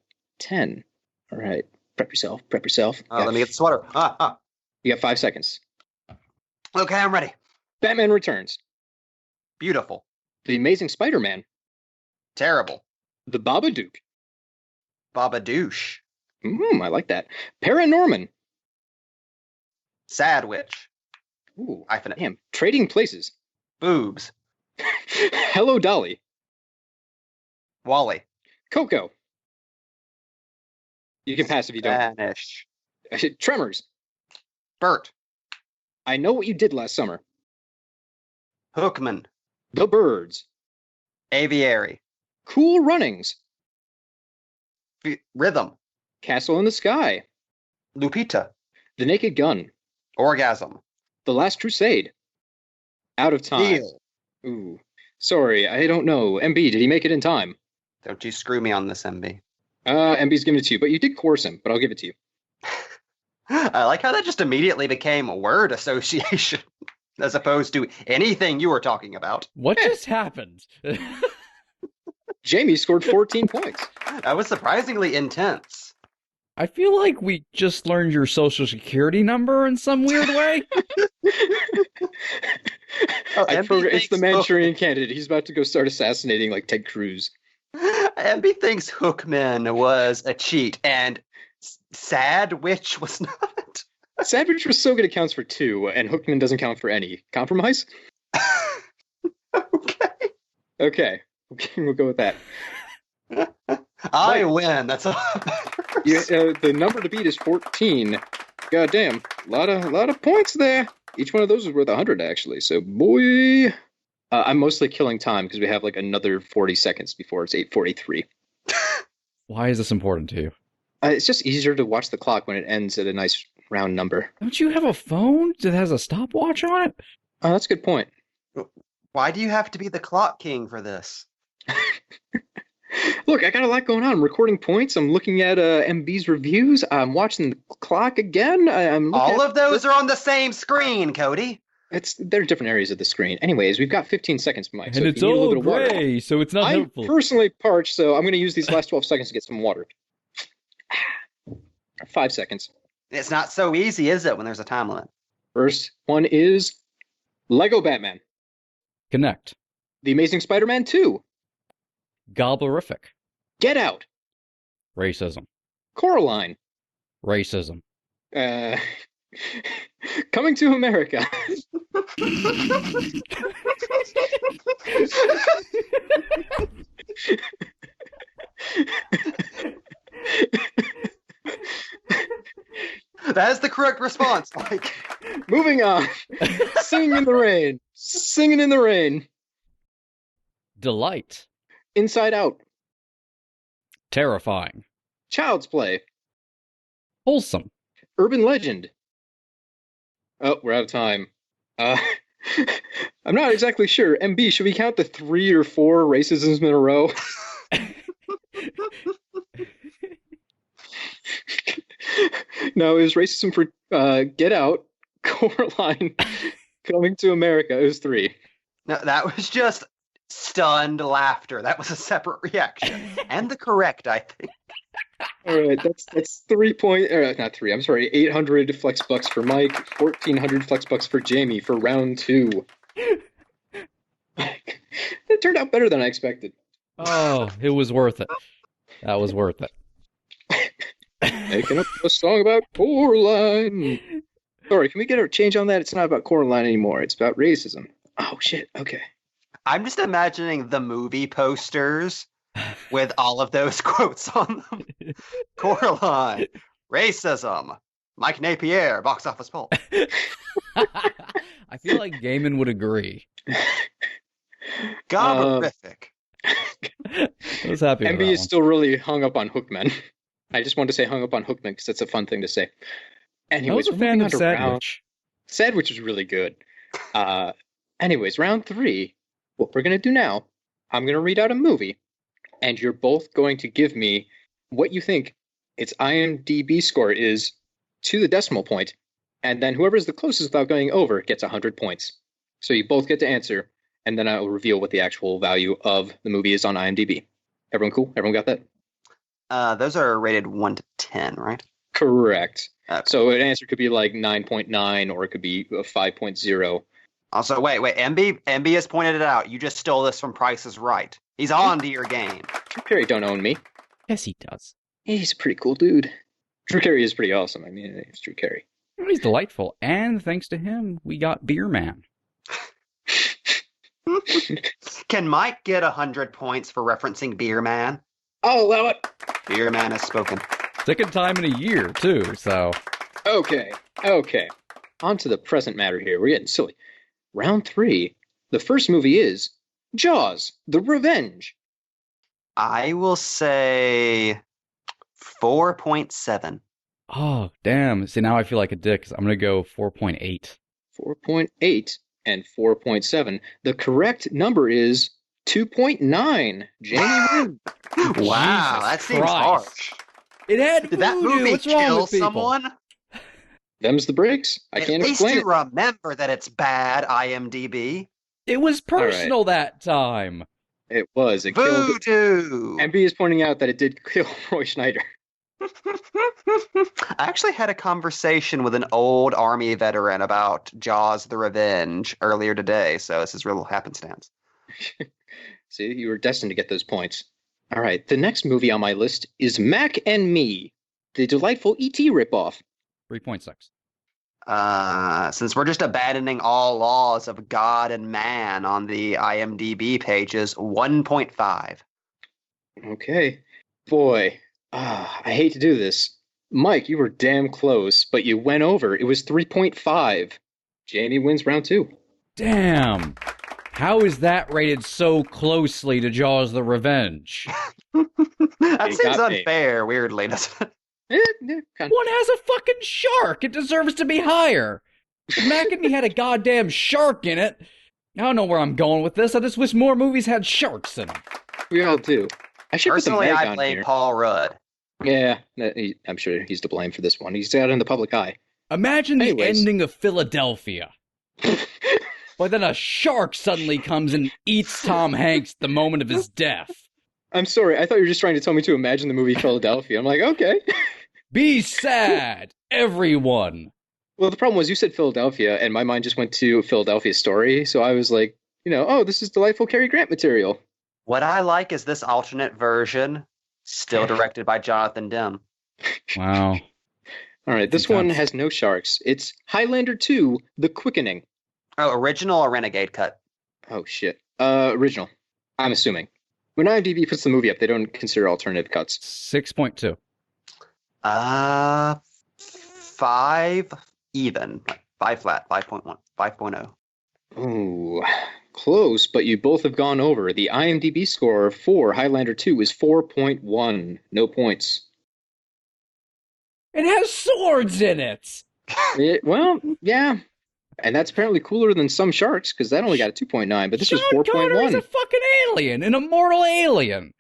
10. All right. Prep yourself. Let me get the sweater. You got 5 seconds. Okay, I'm ready. Batman Returns. Beautiful. The Amazing Spider-Man. Terrible. The Babadook. Babadoosh. I like that. Paranorman. Sad witch. Ooh, Hyphenate. damn. Trading Places. Boobs. Hello, Dolly. Wally. Coco. You can pass if you don't. Spanish. Tremors. Bert. I Know What You Did Last Summer. Hookman. The Birds. Aviary. Cool Runnings. Rhythm. Castle in the Sky. Lupita. The Naked Gun. Orgasm. The Last Crusade. Out of Time. Deal. Ooh. Sorry, I don't know. MB, did he make it in time? Don't you screw me on this, MB. MB's giving it to you, but you did coerce him, but I'll give it to you. I like how that just immediately became a word association as opposed to anything you were talking about. What just happened? Jamie scored 14 points. That was surprisingly intense. I feel like we just learned your social security number in some weird way. It's the Manchurian Candidate. He's about to go start assassinating like Ted Cruz. MB thinks Hookman was a cheat and Sad Witch was not. Sad Witch was so good it counts for 2, and Hookman doesn't count for any. Compromise? Okay. We'll go with that. I win. That's all. The number to beat is 14. Goddamn, a lot of points there. Each one of those is worth 100 actually. So boy, I'm mostly killing time because we have like another 40 seconds before it's 8:43. Why is this important to you? It's just easier to watch the clock when it ends at a nice round number. Don't you have a phone that has a stopwatch on it? Oh, that's a good point. Why do you have to be the clock king for this? Look, I got a lot going on. I'm recording points. I'm looking at MB's reviews. I'm watching the clock again. I'm looking All at of those are on the same screen, Cody. they're different areas of the screen. Anyways, we've got 15 seconds, Mike. And So if it's you need a all little bit of water, gray, so it's not I'm helpful. personally parched, so I'm going to use these last 12 seconds to get some water. 5 seconds. It's not so easy, is it, when there's a time limit? First one is Lego Batman, Connect. The Amazing Spider-Man 2, Gobblerific. Get Out, Racism. Coraline, Racism. Coming to America. That is the correct response, Mike. Moving on. Singing in the Rain. Singing in the Rain. Delight. Inside Out. Terrifying. Child's Play. Wholesome. Urban Legend. Oh, we're out of time. I'm not exactly sure. MB, should we count the 3 or 4 racisms in a row? No, it was racism for Get Out, Coraline, Coming to America. It was 3. No, that was just stunned laughter. That was a separate reaction. And the correct, I think. All right, that's 3 point, not 3. I'm sorry, 800 flex bucks for Mike, 1,400 flex bucks for Jamie for round 2. It turned out better than I expected. Oh, it was worth it. That was worth it. Making up a song about Coraline. Sorry, can we get a change on that? It's not about Coraline anymore. It's about racism. Oh shit. Okay. I'm just imagining the movie posters with all of those quotes on them. Coraline, racism, Mike Napier, box office poll. I feel like Gaiman would agree. Gobblerific. I was happy with MB that is one. still really hung up on Hookman. I just wanted to say hung up on Hookman because that's a fun thing to say. I Anyways, was a we're fan moving of on to round. Sandwich. Sandwich is really good. Anyways, round 3. What we're gonna do now? I'm gonna read out a movie, and you're both going to give me what you think its IMDb score is to the decimal point, and then whoever's the closest without going over gets 100 points. So you both get to answer, and then I will reveal what the actual value of the movie is on IMDb. Everyone cool? Everyone got that? Those are rated 1 to 10, right? Correct. Okay. So an answer could be like 9.9, or it could be a 5.0. Also, wait, MB has pointed it out. You just stole this from Price is Right. He's on to your game. Drew Carey don't own me. Yes, he does. He's a pretty cool dude. Drew Carey is pretty awesome. I mean, it's Drew Carey. He's delightful. And thanks to him, we got Beer Man. Can Mike get 100 points for referencing Beer Man? I'll allow it. Beer Man has spoken. Second time in a year, too, so. Okay. On to the present matter here. We're getting silly. Round 3. The first movie is Jaws, The Revenge. I will say 4.7. Oh, damn. See, now I feel like a dick, 'cause I'm going to go 4.8. 4.8 and 4.7. The correct number is 2.9. Jamie wins. Wow, that seems Christ. harsh. It had Did that voodoo. movie What's wrong kill with people? someone? Them's the breaks. I At can't least explain you it. remember that it's bad, IMDb. It was personal that time. It was. It killed. Voodoo! MB is pointing out that it did kill Roy Schneider. I actually had a conversation with an old Army veteran about Jaws the Revenge earlier today, so this is real happenstance. See, you were destined to get those points. All right, the next movie on my list is Mac and Me, the delightful E.T. ripoff. 3.6. Since we're just abandoning all laws of God and man on the IMDb pages, 1.5. Okay. Boy, I hate to do this. Mike, you were damn close, but you went over. It was 3.5. Jamie wins round 2. Damn. How is that rated so closely to Jaws the Revenge? That You seems got me. unfair, weirdly, doesn't it? Kind One has a fucking shark. It deserves to be higher. If Mac and Me had a goddamn shark in it. I don't know where I'm going with this. I just wish more movies had sharks in them. we all do. I should put the Personally, Meg I on blame here. Paul Rudd. Yeah, I'm sure he's to blame for this one. He's out in the public eye. Imagine the Anyways. ending of Philadelphia. But then a shark suddenly comes and eats Tom Hanks at the moment of his death. I'm sorry, I thought you were just trying to tell me to imagine the movie Philadelphia. I'm like, okay. Be sad, everyone. Well, the problem was you said Philadelphia, and my mind just went to Philadelphia Story, so I was like, oh, this is delightful Cary Grant material. What I like is this alternate version, still directed by Jonathan Demme. Wow. All right, this one has no sharks. It's Highlander 2, The Quickening. Oh, original or Renegade cut? Oh, shit. Original, I'm assuming. When IMDb puts the movie up, they don't consider alternative cuts. 6.2. 5 even. 5 flat, 5.1, 5.0. Ooh, close, but you both have gone over. The IMDb score for Highlander 2 is 4.1. No points. It has swords in it. Well, yeah. And that's apparently cooler than some sharks, because that only got a 2.9, but this was 4.1. Connery's a fucking alien, an immortal alien.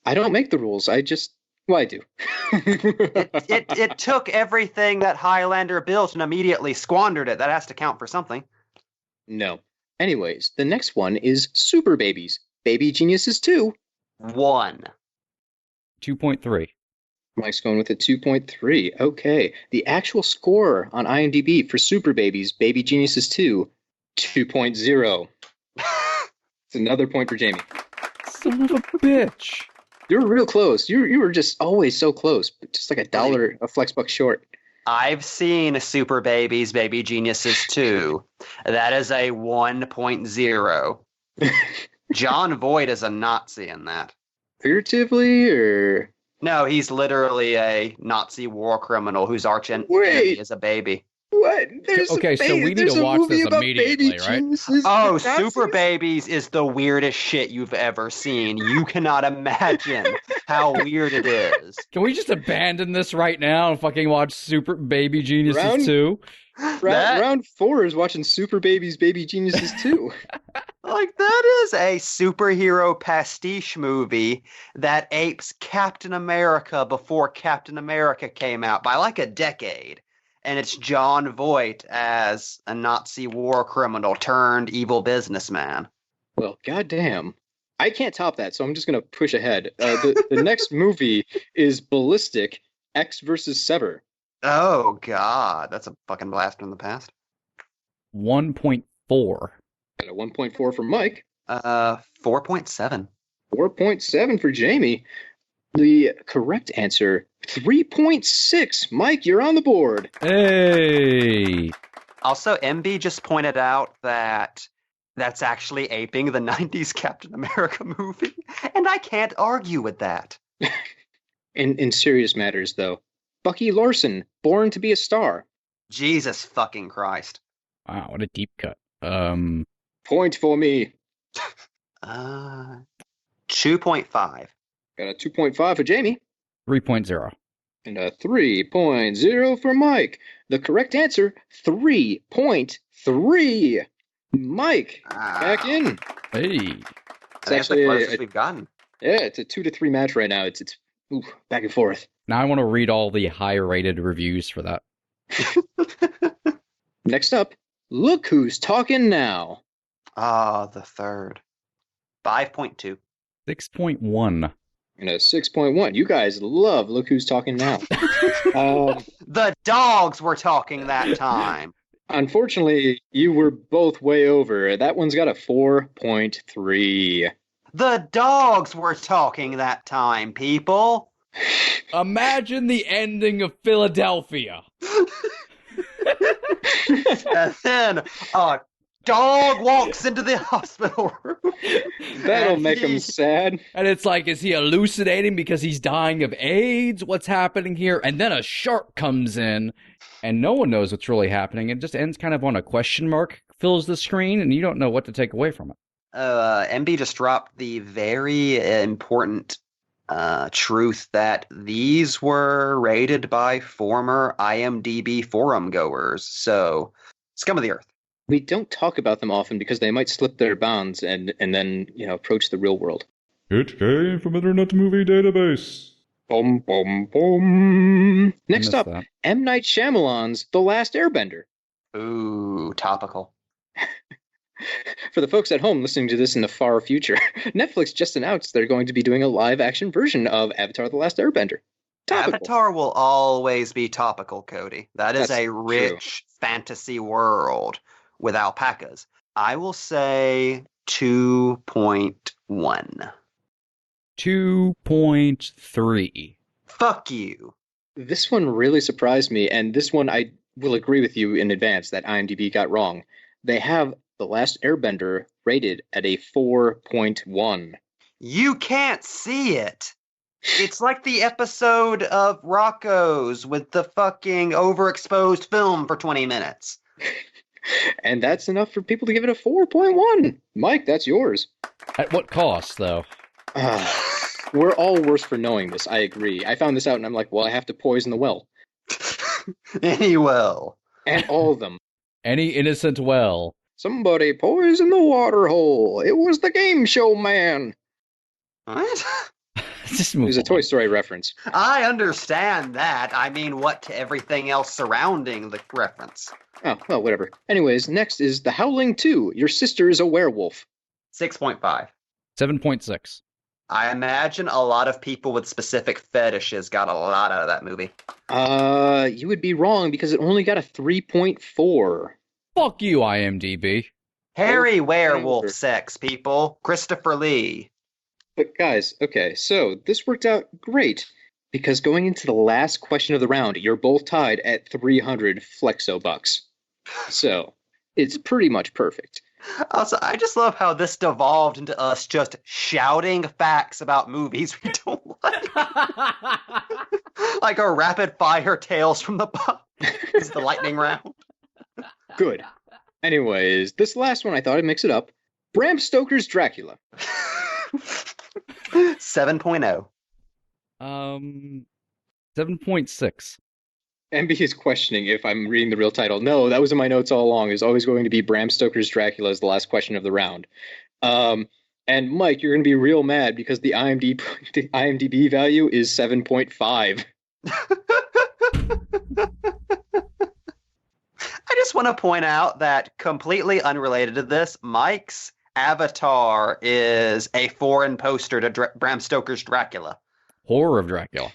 I don't make the rules. I do. It took everything that Highlander built and immediately squandered it. That has to count for something. No. Anyways, the next one is Super Babies. Baby Geniuses 2. 1. 2.3. Mike's going with a 2.3. Okay. The actual score on IMDb for Super Babies, Baby Geniuses 2, 2.0. It's another point for Jamie. Son of a bitch. You were real close. You were just always so close, but just like $1 a flex buck short. I've seen Super Babies, Baby Geniuses 2. That is a 1.0. John Voight is a Nazi in that. Figuratively, or... No, he's literally a Nazi war criminal whose arch enemy is a baby. What? Okay, so we need to watch this immediately, right? Oh, Super Babies is the weirdest shit you've ever seen. You cannot imagine how weird it is. Can we just abandon this right now and fucking watch Super Baby Geniuses 2? Round 4 is watching Super Babies, Baby Geniuses 2. Like, that is a superhero pastiche movie that apes Captain America before Captain America came out by like a decade. And it's John Voight as a Nazi war criminal turned evil businessman. Well, goddamn. I can't top that, so I'm just going to push ahead. The next movie is Ballistic, X vs. Sever. Oh, God. That's a fucking blast from the past. 1.4. Got a 1.4 for Mike. 4.7. 4.7 for Jamie. The correct answer, 3.6. Mike, you're on the board. Hey. Also, MB just pointed out that that's actually aping the 90s Captain America movie, and I can't argue with that. In serious matters, though, Bucky Larson, Born to be a Star. Jesus fucking Christ. Wow, what a deep cut. Point for me. 2.5. Got a 2.5 for Jamie. 3.0. And a 3.0 for Mike. The correct answer, 3.3. Mike, back in. Hey. It's actually the closest we've gotten. Yeah, it's a 2-3 match right now. It's back and forth. Now I want to read all the high-rated reviews for that. Next up, Look Who's Talking Now. The third. 5.2. 6.1. And a 6.1. You guys love Look Who's Talking Now. The dogs were talking that time. Unfortunately, you were both way over. That one's got a 4.3. The dogs were talking that time, people. Imagine the ending of Philadelphia. And then a dog walks into the hospital room. That'll make him sad. And it's like, is he hallucinating because he's dying of AIDS? What's happening here? And then a shark comes in, and no one knows what's really happening. It just ends kind of on a question mark, fills the screen, and you don't know what to take away from it. MB just dropped the very important truth that these were rated by former IMDb forum goers. So, scum of the earth. We don't talk about them often because they might slip their bounds and then, approach the real world. It came from Internet Movie Database. Boom, boom, boom. Next missed up, that. M. Night Shyamalan's The Last Airbender. Ooh, topical. For the folks at home listening to this in the far future, Netflix just announced they're going to be doing a live-action version of Avatar: The Last Airbender. Topical. Avatar will always be topical, Cody. That is That's a rich fantasy world with alpacas. I will say 2.1. 2.3. Fuck you. This one really surprised me, and this one I will agree with you in advance that IMDb got wrong. They have The Last Airbender rated at a 4.1. You can't see it. It's like the episode of Rocco's with the fucking overexposed film for 20 minutes. And that's enough for people to give it a 4.1. Mike, that's yours. At what cost, though? We're all worse for knowing this, I agree. I found this out and I'm like, well, I have to poison the well. Any well. And all of them. Any innocent well. Somebody poisoned the water hole. It was the game show man. What? Just It move was a on. Toy Story reference. I understand that. I mean, what to everything else surrounding the reference? Oh, well, whatever. Anyways, next is The Howling 2. Your sister is a werewolf. 6.5. 7.6. I imagine a lot of people with specific fetishes got a lot out of that movie. You would be wrong because it only got a 3.4. Fuck you, IMDb. Hairy Oh, werewolf over. sex, people. Christopher Lee. But guys, okay, so this worked out great because going into the last question of the round, you're both tied at 300 Flexo bucks. So it's pretty much perfect. Also, I just love how this devolved into us just shouting facts about movies we don't like. Like a rapid fire Tales from the Pop. This is the lightning round. Good. Anyways, this last one I thought I'd mix it up. Bram Stoker's Dracula. 7.0. 7.6. MB is questioning if I'm reading the real title. No, that was in my notes all along. It's always going to be Bram Stoker's Dracula is the last question of the round. And Mike, you're going to be real mad because the IMDb value is 7.5. I just want to point out that completely unrelated to this, Mike's avatar is a foreign poster to Bram Stoker's Dracula. Horror of Dracula.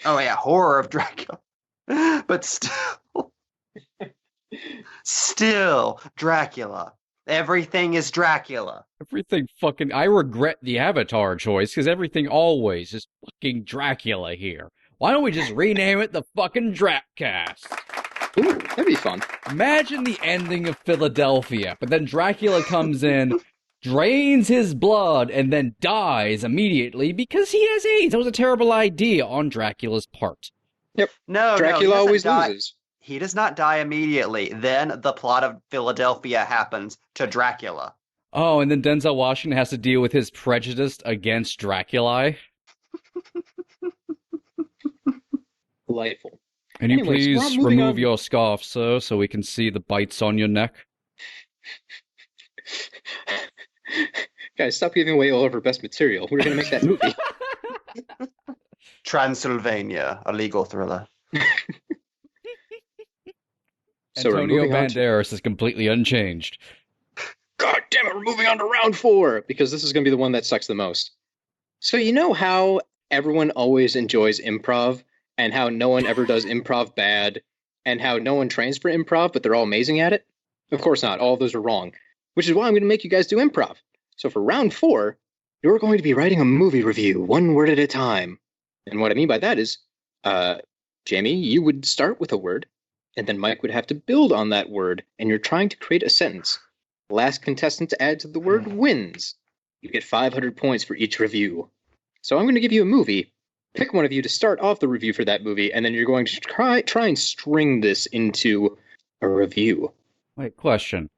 Oh yeah, horror of Dracula. But still Dracula. Everything is Dracula. Everything fucking... I regret the Avatar choice, because everything always is fucking Dracula here. Why don't we just rename it the fucking Dracast? Ooh, that'd be fun. Imagine the ending of Philadelphia, but then Dracula comes in, drains his blood, and then dies immediately because he has AIDS. That was a terrible idea on Dracula's part. Yep. No, Dracula he always doesn't die. loses. He does not die immediately. Then the plot of Philadelphia happens to Dracula. Oh, and then Denzel Washington has to deal with his prejudice against Dracula. Delightful. And you Anyways, please we're moving remove on. your scarf, sir, so we can see the bites on your neck? Guys, stop giving away all of our best material. We're going to make that movie. Transylvania, a legal thriller. So we're Antonio moving on to- Banderas is completely unchanged. God damn it, we're moving on to round 4 because this is going to be the one that sucks the most. So you know how everyone always enjoys improv and how no one ever does improv bad and how no one trains for improv but they're all amazing at it? Of course not. All of those are wrong, which is why I'm going to make you guys do improv. So for round 4, you're going to be writing a movie review one word at a time. And what I mean by that is, Jamie, you would start with a word and then Mike would have to build on that word and you're trying to create a sentence. Last contestant to add to the word wins. You get 500 points for each review. So I'm going to give you a movie. Pick one of you to start off the review for that movie, and then you're going to try and string this into a review. Wait, question.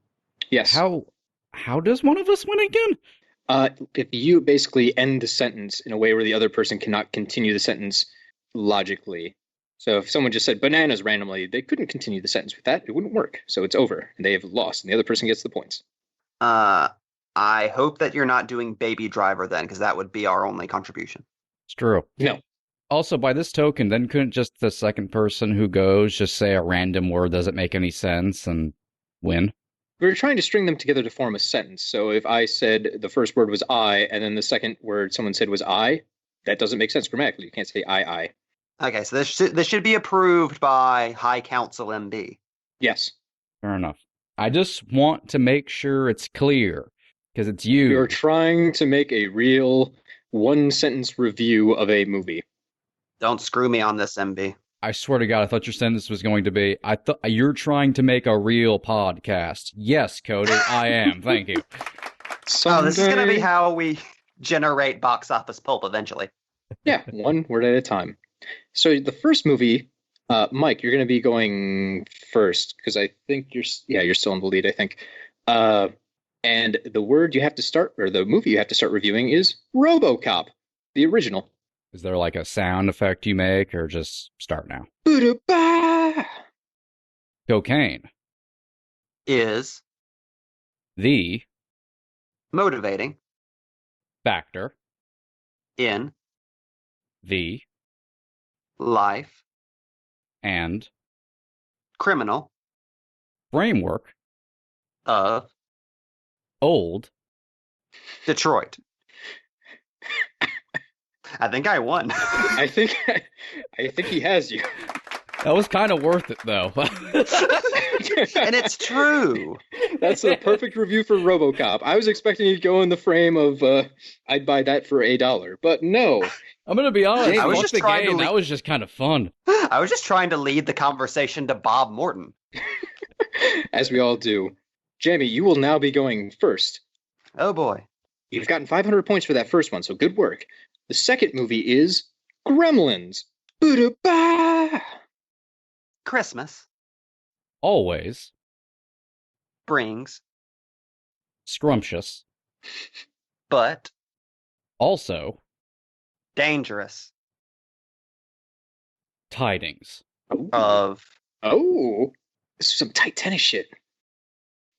Yes. How does one of us win again? If you basically end the sentence in a way where the other person cannot continue the sentence logically. So if someone just said bananas randomly, they couldn't continue the sentence with that. It wouldn't work. So it's over, and they have lost, and the other person gets the points. I hope that you're not doing Baby Driver then, because that would be our only contribution. It's true. No. Also, by this token, then couldn't just the second person who goes just say a random word doesn't make any sense and win? We were trying to string them together to form a sentence. So if I said the first word was I, and then the second word someone said was I, that doesn't make sense grammatically. You can't say I. Okay, so this should be approved by High Council MB. Yes. Fair enough. I just want to make sure it's clear, because it's you. You're trying to make a real one-sentence review of a movie. Don't screw me on this, MB. I swear to God, I thought your sentence was going to be, I thought you're trying to make a real podcast. Yes, Cody, I am. Thank you. Oh, this is going to be how we generate box office pulp eventually. Yeah, one word at a time. So the first movie, Mike, you're going to be going first because I think you're still in the lead, I think. And the word you have to start, or the movie you have to start reviewing is RoboCop, the original. Is there like a sound effect you make, or just start now? Ba-da-ba! Cocaine. Is The motivating factor. in The life and criminal framework of old Detroit. I think I won. I think he has you. That was kind of worth it, though. And it's true. That's the perfect review for RoboCop. I was expecting you to go in the frame of I'd buy that for $1, but no. I'm gonna be honest. I was fuck just the trying to game. lead- That was just kind of fun. I was just trying to lead the conversation to Bob Morton. As we all do. Jamie, you will now be going first. Oh boy. You've gotten 500 points for that first one, so good work. The second movie is Gremlins. Ba-da-ba! Christmas Always brings, scrumptious. but Also dangerous tidings. of Oh, this is some tight tennis shit.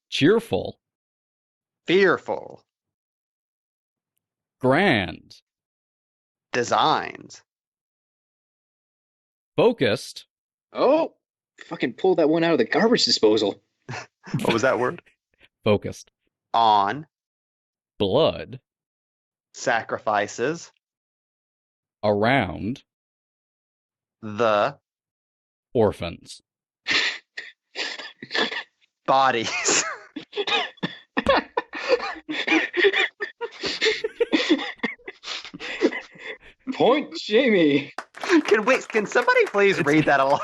Cheerful. fearful Grand. designs. Focused. Oh, fucking pull that one out of the garbage disposal. What was that word? Focused. On Blood. sacrifices Around the orphans. bodies. Point, Jamie. Can somebody please read that aloud?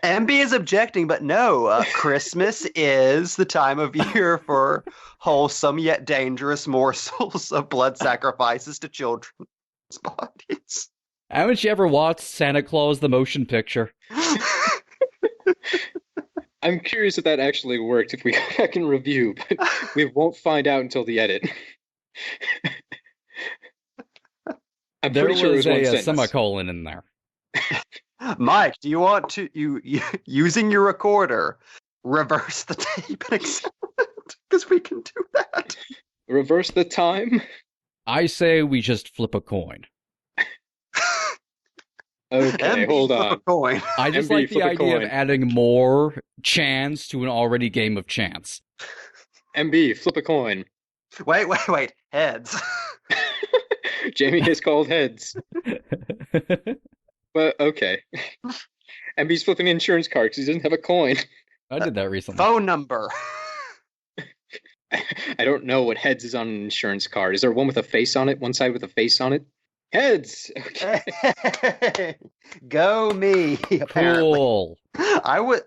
MB is objecting, but no, Christmas is the time of year for wholesome yet dangerous morsels of blood sacrifices to children's bodies. Haven't you ever watched Santa Claus the motion picture? I'm curious if that actually worked if we go back and review, but we won't find out until the edit. I'm There pretty sure it was was one a sentence. semicolon in there. Mike, do you want to using your recorder reverse the tape and accept it? Because we can do that. Reverse the time? I say we just flip a coin. Okay, MB hold flip a on. coin. I just MB like the flip a idea of coin. adding more chance to an already game of chance. MB, flip a coin. Wait. Heads. Jamie has called heads. But okay. MB's flipping an insurance card because he doesn't have a coin. I did that recently. Phone number. I don't know what heads is on an insurance card. Is there one with a face on it? One side with a face on it? Heads! Okay. Go me, apparently. Cool.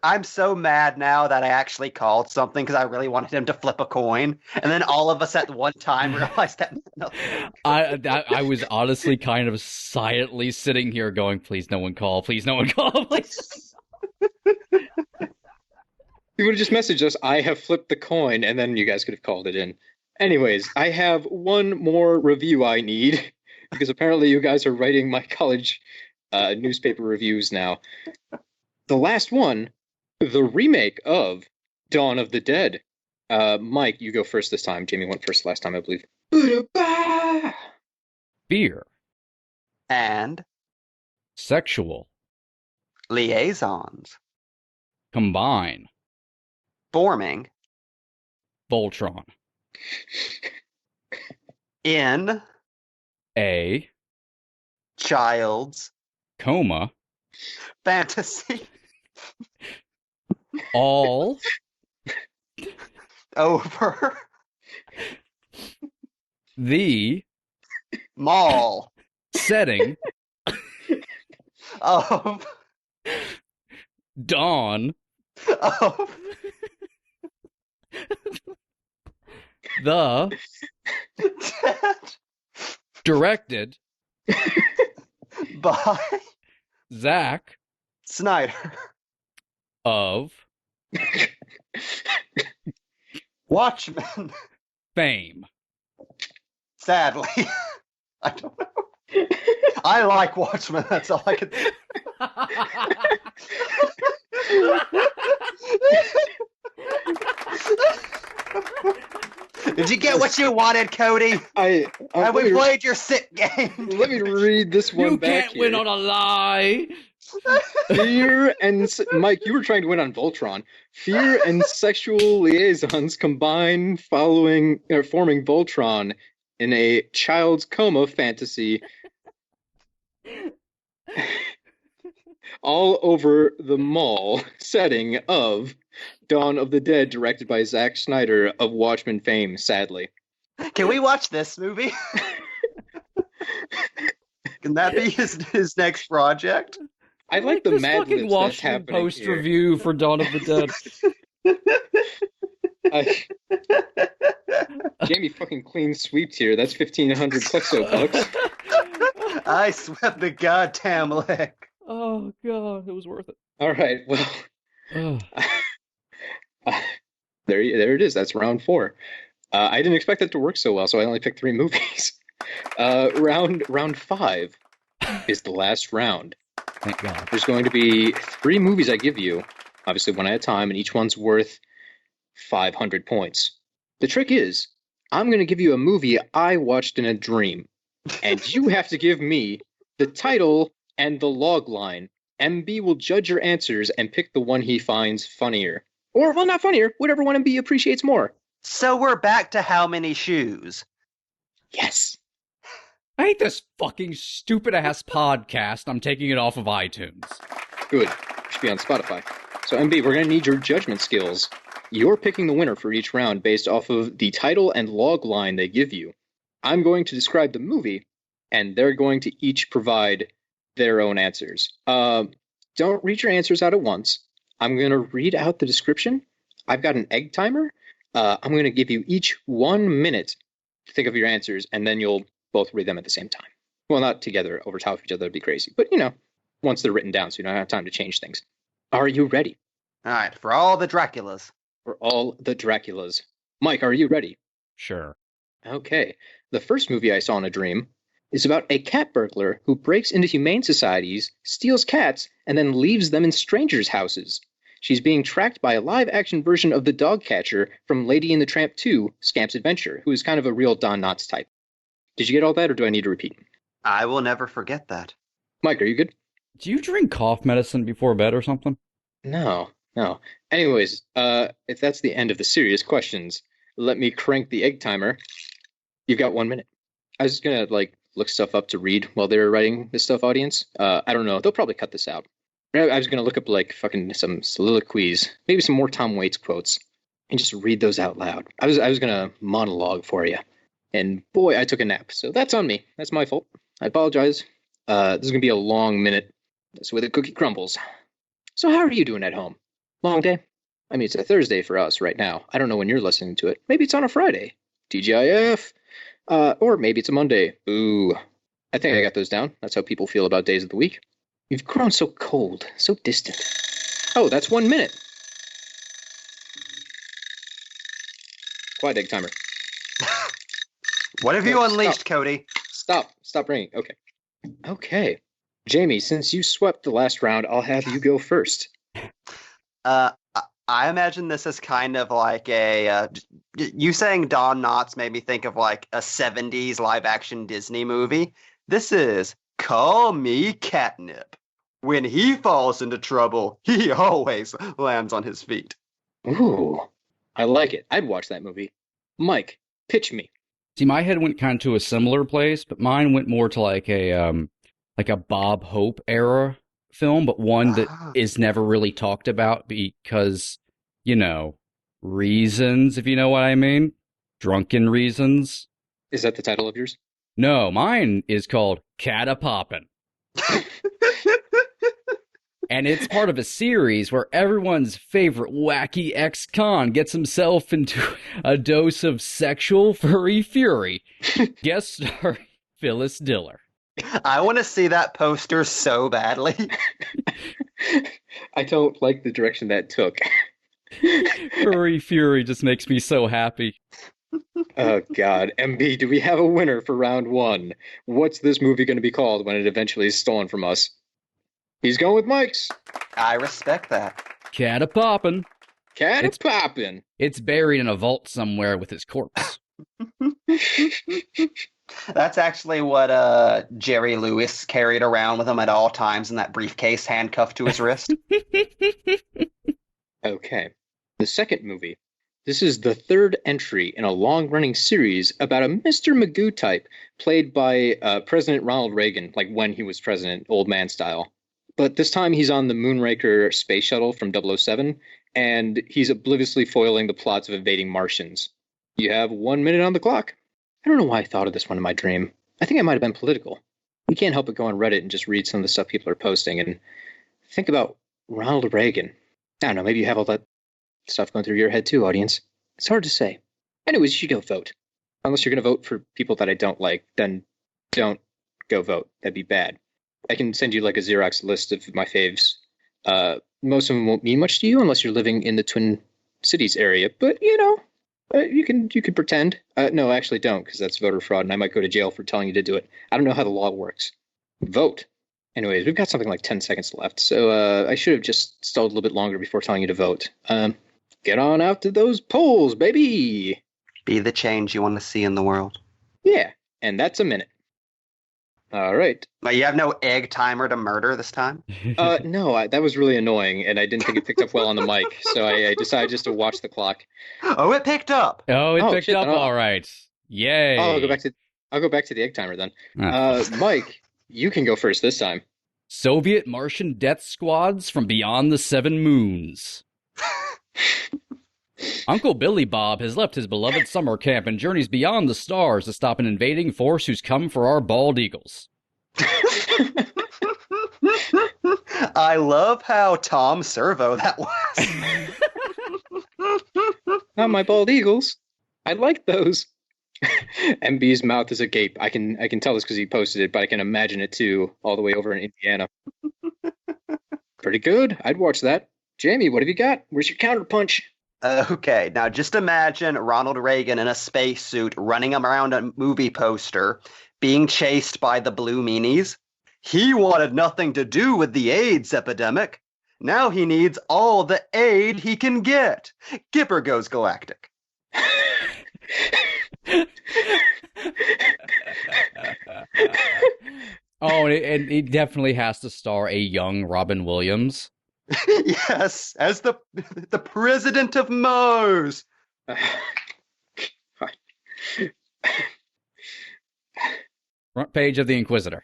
I'm so mad now that I actually called something because I really wanted him to flip a coin, and then all of us at one time realized that nothing. I was honestly kind of silently sitting here going, please no one call, please no one call, please. You would have just messaged us, I have flipped the coin, and then you guys could have called it in. Anyways, I have one more review I need, because apparently you guys are writing my college newspaper reviews now. The last one, the remake of Dawn of the Dead. Mike, you go first this time. Jamie went first last time, I believe. Fear. And Sexual. liaisons. Combine. Forming. Voltron. In. A. Child's. Coma. Fantasy. All. Over. The. Mall. Setting. Of. Dawn. Of. The. Dead. Directed. By. Zack. Snyder. Of. Watchmen. Fame. Sadly. I don't know. I like Watchmen, that's all I can think. Did you get what you wanted, Cody? Have we played your sit game? Let me read this one You back can't win on a lie. Fear and Mike, you were trying to win on Voltron. Fear and sexual liaisons combine forming Voltron in a child's coma fantasy. All over the mall setting of Dawn of the Dead, directed by Zack Snyder of Watchmen fame, sadly. Can we watch this movie? Can that be his next project? I like the this Mad fucking Libs that's Watchmen happening post here. review for Dawn of the Dead. Jamie fucking clean sweeped here. That's 1,500 Plexo bucks. I swept the goddamn lick. Oh god, it was worth it. All right, well, Oh. there it is. That's round 4. I didn't expect that to work so well, so I only picked 3 movies. Round 5 is the last round. Thank God. There's going to be 3 movies I give you, obviously one at a time, and each one's worth 500 points. The trick is, I'm going to give you a movie I watched in a dream, and you have to give me the title and the log line. MB will judge your answers and pick the one he finds funnier. Or, well, not funnier, whatever one MB appreciates more. So we're back to how many shoes? Yes. I hate this fucking stupid ass podcast. I'm taking it off of iTunes. Good. It should be on Spotify. So, MB, we're going to need your judgment skills. You're picking the winner for each round based off of the title and log line they give you. I'm going to describe the movie, and they're going to each provide their own answers. Don't read your answers out at once. I'm going to read out the description. I've got an egg timer. I'm going to give you each 1 minute to think of your answers, and then you'll both read them at the same time. Well, not together over top of each other. That'd be crazy. But, once they're written down, so you don't have time to change things. Are you ready? All right, for all the Draculas. For all the Draculas. Mike, are you ready? Sure. Okay. The first movie I saw in a dream is about a cat burglar who breaks into humane societies, steals cats, and then leaves them in strangers' houses. She's being tracked by a live-action version of the dog catcher from Lady and the Tramp 2, Scamp's Adventure, who is kind of a real Don Knotts type. Did you get all that, or do I need to repeat? I will never forget that. Mike, are you good? Do you drink cough medicine before bed or something? No. Anyways, if that's the end of the serious questions, let me crank the egg timer. You've got 1 minute. I was gonna, look stuff up to read while they were writing this stuff, audience. I don't know. They'll probably cut this out. I was gonna look up, fucking some soliloquies, maybe some more Tom Waits quotes, and just read those out loud. I was gonna monologue for you. And boy, I took a nap. So that's on me. That's my fault. I apologize. This is gonna be a long minute. That's where the cookie crumbles. So how are you doing at home? Long day? I mean, it's a Thursday for us right now. I don't know when you're listening to it. Maybe it's on a Friday. TGIF. Or maybe it's a Monday. Ooh. I think I got those down. That's how people feel about days of the week. You've grown so cold, so distant. Oh, that's 1 minute. Quiet egg timer. What have you unleashed, Cody? Stop ringing. Okay. Jamie, since you swept the last round, I'll have you go first. Uh, I imagine this is kind of like you saying Don Knotts made me think of like a 70s live action Disney movie. This is Call Me Catnip. When he falls into trouble, he always lands on his feet. Ooh, I like it. I'd watch that movie. Mike, pitch me. See, my head went kind of to a similar place, but mine went more to like a Bob Hope era film, but one that is never really talked about because, reasons, if you know what I mean. Drunken reasons. Is that the title of yours? No, mine is called Catapoppin'. And it's part of a series where everyone's favorite wacky ex-con gets himself into a dose of sexual furry fury. Guest star Phyllis Diller. I want to see that poster so badly. I don't like the direction that took. Furry fury just makes me so happy. Oh, God. MB, do we have a winner for round one? What's this movie going to be called when it eventually is stolen from us? He's going with Mike's. I respect that. Catapoppin'. Catapoppin'. It's buried in a vault somewhere with his corpse. That's actually what Jerry Lewis carried around with him at all times in that briefcase handcuffed to his wrist. Okay. The second movie. This is the third entry in a long-running series about a Mr. Magoo type played by President Ronald Reagan, like when he was president, old man style. But this time he's on the Moonraker space shuttle from 007, and he's obliviously foiling the plots of invading Martians. You have 1 minute on the clock. I don't know why I thought of this one in my dream. I think I might have been political. You can't help but go on Reddit and just read some of the stuff people are posting and think about Ronald Reagan. I don't know, maybe you have all that stuff going through your head too, audience. It's hard to say. Anyways, you should go vote. Unless you're going to vote for people that I don't like, then don't go vote. That'd be bad. I can send you like a Xerox list of my faves. Most of them won't mean much to you unless you're living in the Twin Cities area, but you can pretend. No, actually don't, because that's voter fraud, and I might go to jail for telling you to do it. I don't know how the law works. Vote. Anyways, we've got something like 10 seconds left, so I should have just stalled a little bit longer before telling you to vote. Get on out to those polls, baby! Be the change you want to see in the world. Yeah, and that's a minute. All right. But you have no egg timer to murder this time? No, that was really annoying, and I didn't think it picked up well on the mic, so I decided just to watch the clock. Oh, it picked up. Oh, it picked up all right. Yay. I'll go back to the egg timer then. Mike, you can go first this time. Soviet Martian death squads from beyond the 7 moons. Uncle Billy Bob has left his beloved summer camp and journeys beyond the stars to stop an invading force who's come for our bald eagles. I love how Tom Servo that was. Not my bald eagles. I like those. MB's mouth is agape. I can tell this because he posted it, but I can imagine it too, all the way over in Indiana. Pretty good. I'd watch that. Jamie, what have you got? Where's your counterpunch? Okay, now just imagine Ronald Reagan in a spacesuit running around a movie poster, being chased by the Blue Meanies. He wanted nothing to do with the AIDS epidemic. Now he needs all the aid he can get. Gipper goes galactic. Oh, and it definitely has to star a young Robin Williams. Yes, as the president of Mars. Front page of the Inquisitor.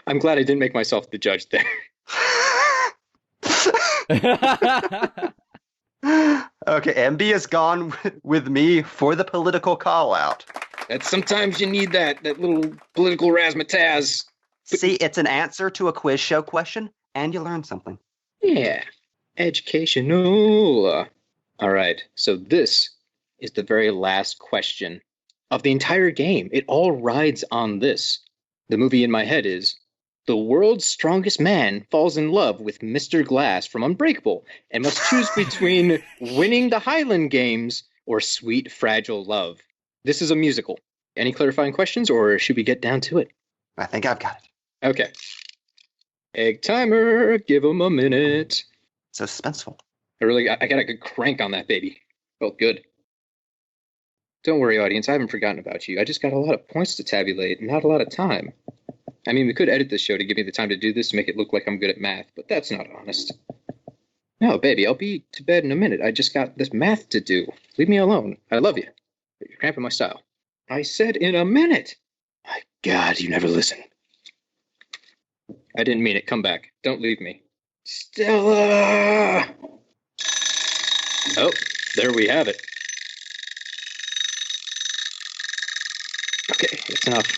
I'm glad I didn't make myself the judge there. Okay, MB has gone with me for the political call-out. Sometimes you need that little political razzmatazz. See, it's an answer to a quiz show question, and you learn something. Yeah, educational. All right, so this is the very last question of the entire game. It all rides on this. The movie in my head is the world's strongest man falls in love with Mr. Glass from Unbreakable and must choose between winning the Highland Games or Sweet Fragile Love. This is a musical. Any clarifying questions, or should we get down to it? I think I've got it. Okay. Egg timer, give him a minute. So suspenseful. I got a good crank on that baby. Felt good. Don't worry, audience, I haven't forgotten about you. I just got a lot of points to tabulate and not a lot of time. I mean, we could edit this show to give me the time to do this to make it look like I'm good at math, but that's not honest. No, baby, I'll be to bed in a minute. I just got this math to do. Leave me alone. I love you. But you're cramping my style. I said in a minute. My God, you never listen. I didn't mean it. Come back. Don't leave me. Stella! Oh, there we have it. Okay, that's enough.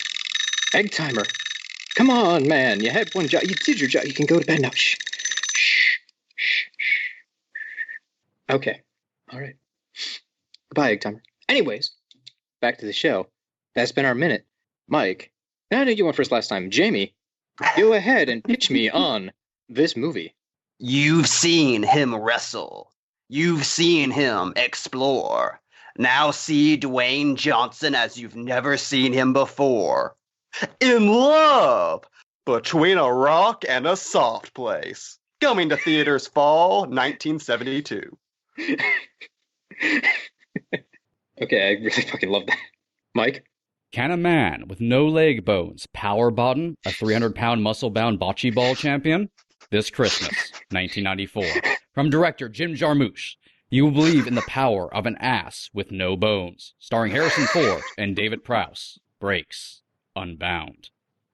Egg timer. Come on, man. You had one job. You did your job. You can go to bed now. Shh. Shh. Shh. Okay. All right. Goodbye, Egg timer. Anyways, back to the show. That's been our minute. Mike, I know you went first last time. Jamie, go ahead and pitch me on this movie. You've seen him wrestle. You've seen him explore. Now see Dwayne Johnson as you've never seen him before. In love between a rock and a soft place. Coming to theaters fall 1972. Okay, I really fucking love that. Mike? Can a man with no leg bones power bottom a 300-pound muscle-bound bocce ball champion? This Christmas, 1994. From director Jim Jarmusch, you will believe in the power of an ass with no bones. Starring Harrison Ford and David Prowse. Breaks Unbound.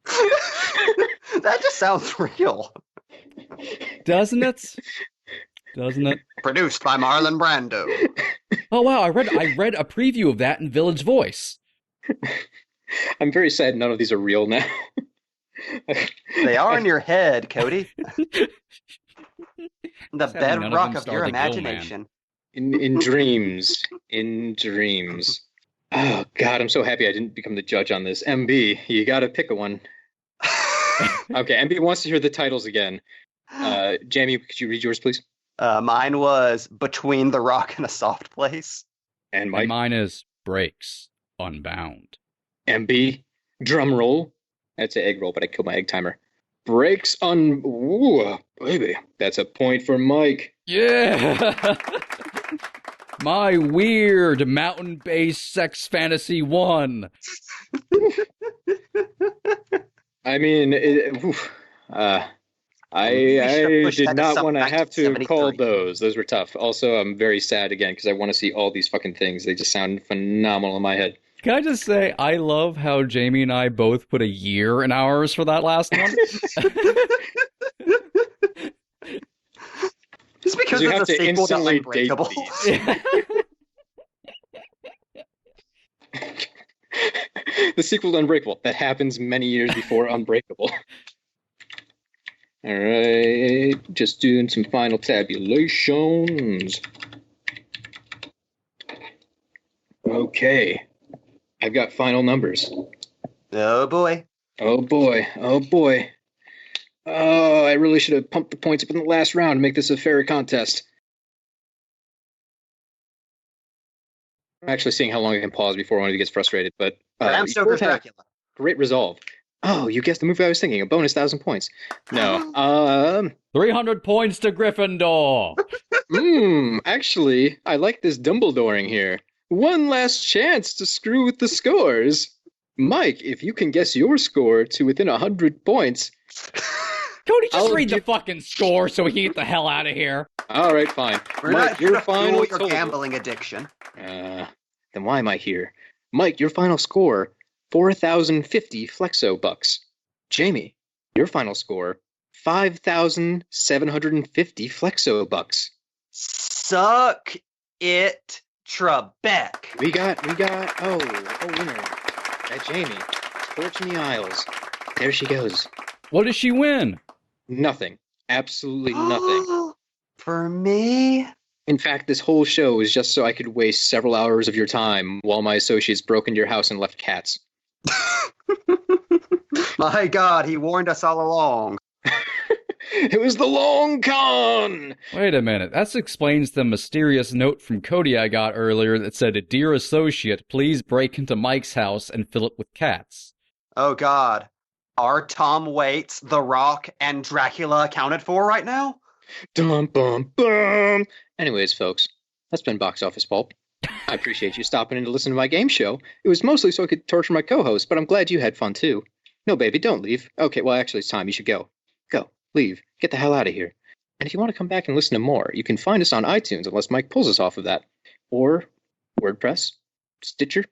That just sounds real. Doesn't it? Doesn't it? Produced by Marlon Brando. Oh wow, I read a preview of that in Village Voice. I'm very sad none of these are real now. They are in your head, Cody. The bedrock of your imagination. In dreams. In dreams. Oh, God, I'm so happy I didn't become the judge on this. MB, you gotta pick a one. Okay, MB wants to hear the titles again. Jamie, could you read yours, please? Mine was Between the Rock and a Soft Place. And Mike? And mine is Breaks Unbound. MB, drum roll. That's an egg roll, but I killed my egg timer. Breaks on... Ooh, baby. That's a point for Mike. Yeah! My weird mountain-based sex fantasy won. I mean, I did not want to have to call those. Those were tough. Also, I'm very sad again because I want to see all these fucking things. They just sound phenomenal in my head. Can I just say, I love how Jamie and I both put a year in ours for that last one. Just because you it's have a to sequel to instantly date Unbreakable. The sequel to Unbreakable. That happens many years before Unbreakable. All right, just doing some final tabulations. Okay, I've got final numbers. Oh boy. Oh boy. Oh boy. Oh, I really should have pumped the points up in the last round to make this a fairer contest. I'm actually seeing how long I can pause before one of you gets frustrated, but Bram Stoker's Dracula. Great resolve. Oh, you guessed the movie I was thinking. A bonus 1,000 points. No. 300 points to Gryffindor. Actually, I like this Dumbledoring here. One last chance to screw with the scores. Mike, if you can guess your score to within 100 points... Cody, just read the fucking score so we can get the hell out of here. All right, fine. We're Mike, not here your to final fuel your gambling addiction. Then why am I here? Mike, your final score, 4,050 Flexo bucks. Jamie, your final score, 5,750 Flexo bucks. Suck it, Trebek. We got, a winner. That Jamie, torching the aisles. There she goes. What does she win? Nothing. Absolutely nothing. For me? In fact, this whole show was just so I could waste several hours of your time while my associates broke into your house and left cats. My God, he warned us all along. It was the long con! Wait a minute. That explains the mysterious note from Cody I got earlier that said, "Dear associate, please break into Mike's house and fill it with cats." Oh God. Are Tom Waits, The Rock, and Dracula accounted for right now? Dum bum bum. Anyways, folks, that's been Box Office Pulp. I appreciate you stopping in to listen to my game show. It was mostly so I could torture my co-host, but I'm glad you had fun too. No, baby, don't leave. Okay, well, actually, it's time. You should go. Go. Leave. Get the hell out of here. And if you want to come back and listen to more, you can find us on iTunes unless Mike pulls us off of that. Or WordPress, Stitcher,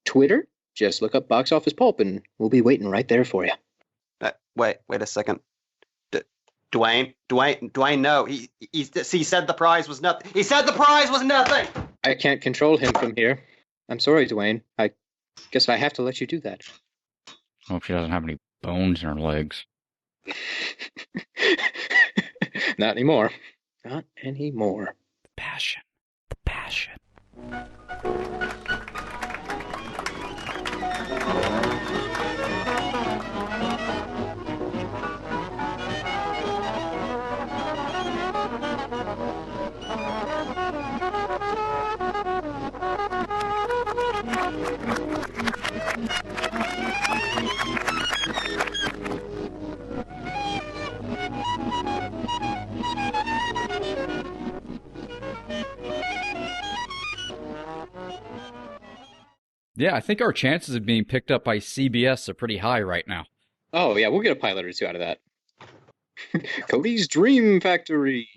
Twitter. Just look up Box Office Pulp and we'll be waiting right there for you. Wait a second. Dwayne, no. He said the prize was nothing. He said the prize was nothing! I can't control him from here. I'm sorry, Dwayne. I guess I have to let you do that. Hope she doesn't have any bones in her legs. Not anymore. Not anymore. The passion. The passion. Yeah, I think our chances of being picked up by CBS are pretty high right now. Oh, yeah, we'll get a pilot or two out of that. Cody's Dream Factory.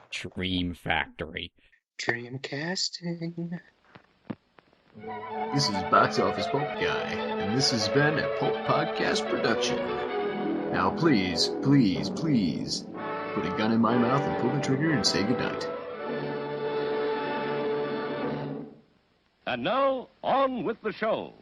Dream Factory. Dreamcasting. This is Box Office Pulp Guy, and this has been a Pulp Podcast production. Now please, please, please, put a gun in my mouth and pull the trigger and say goodnight. And now, on with the show.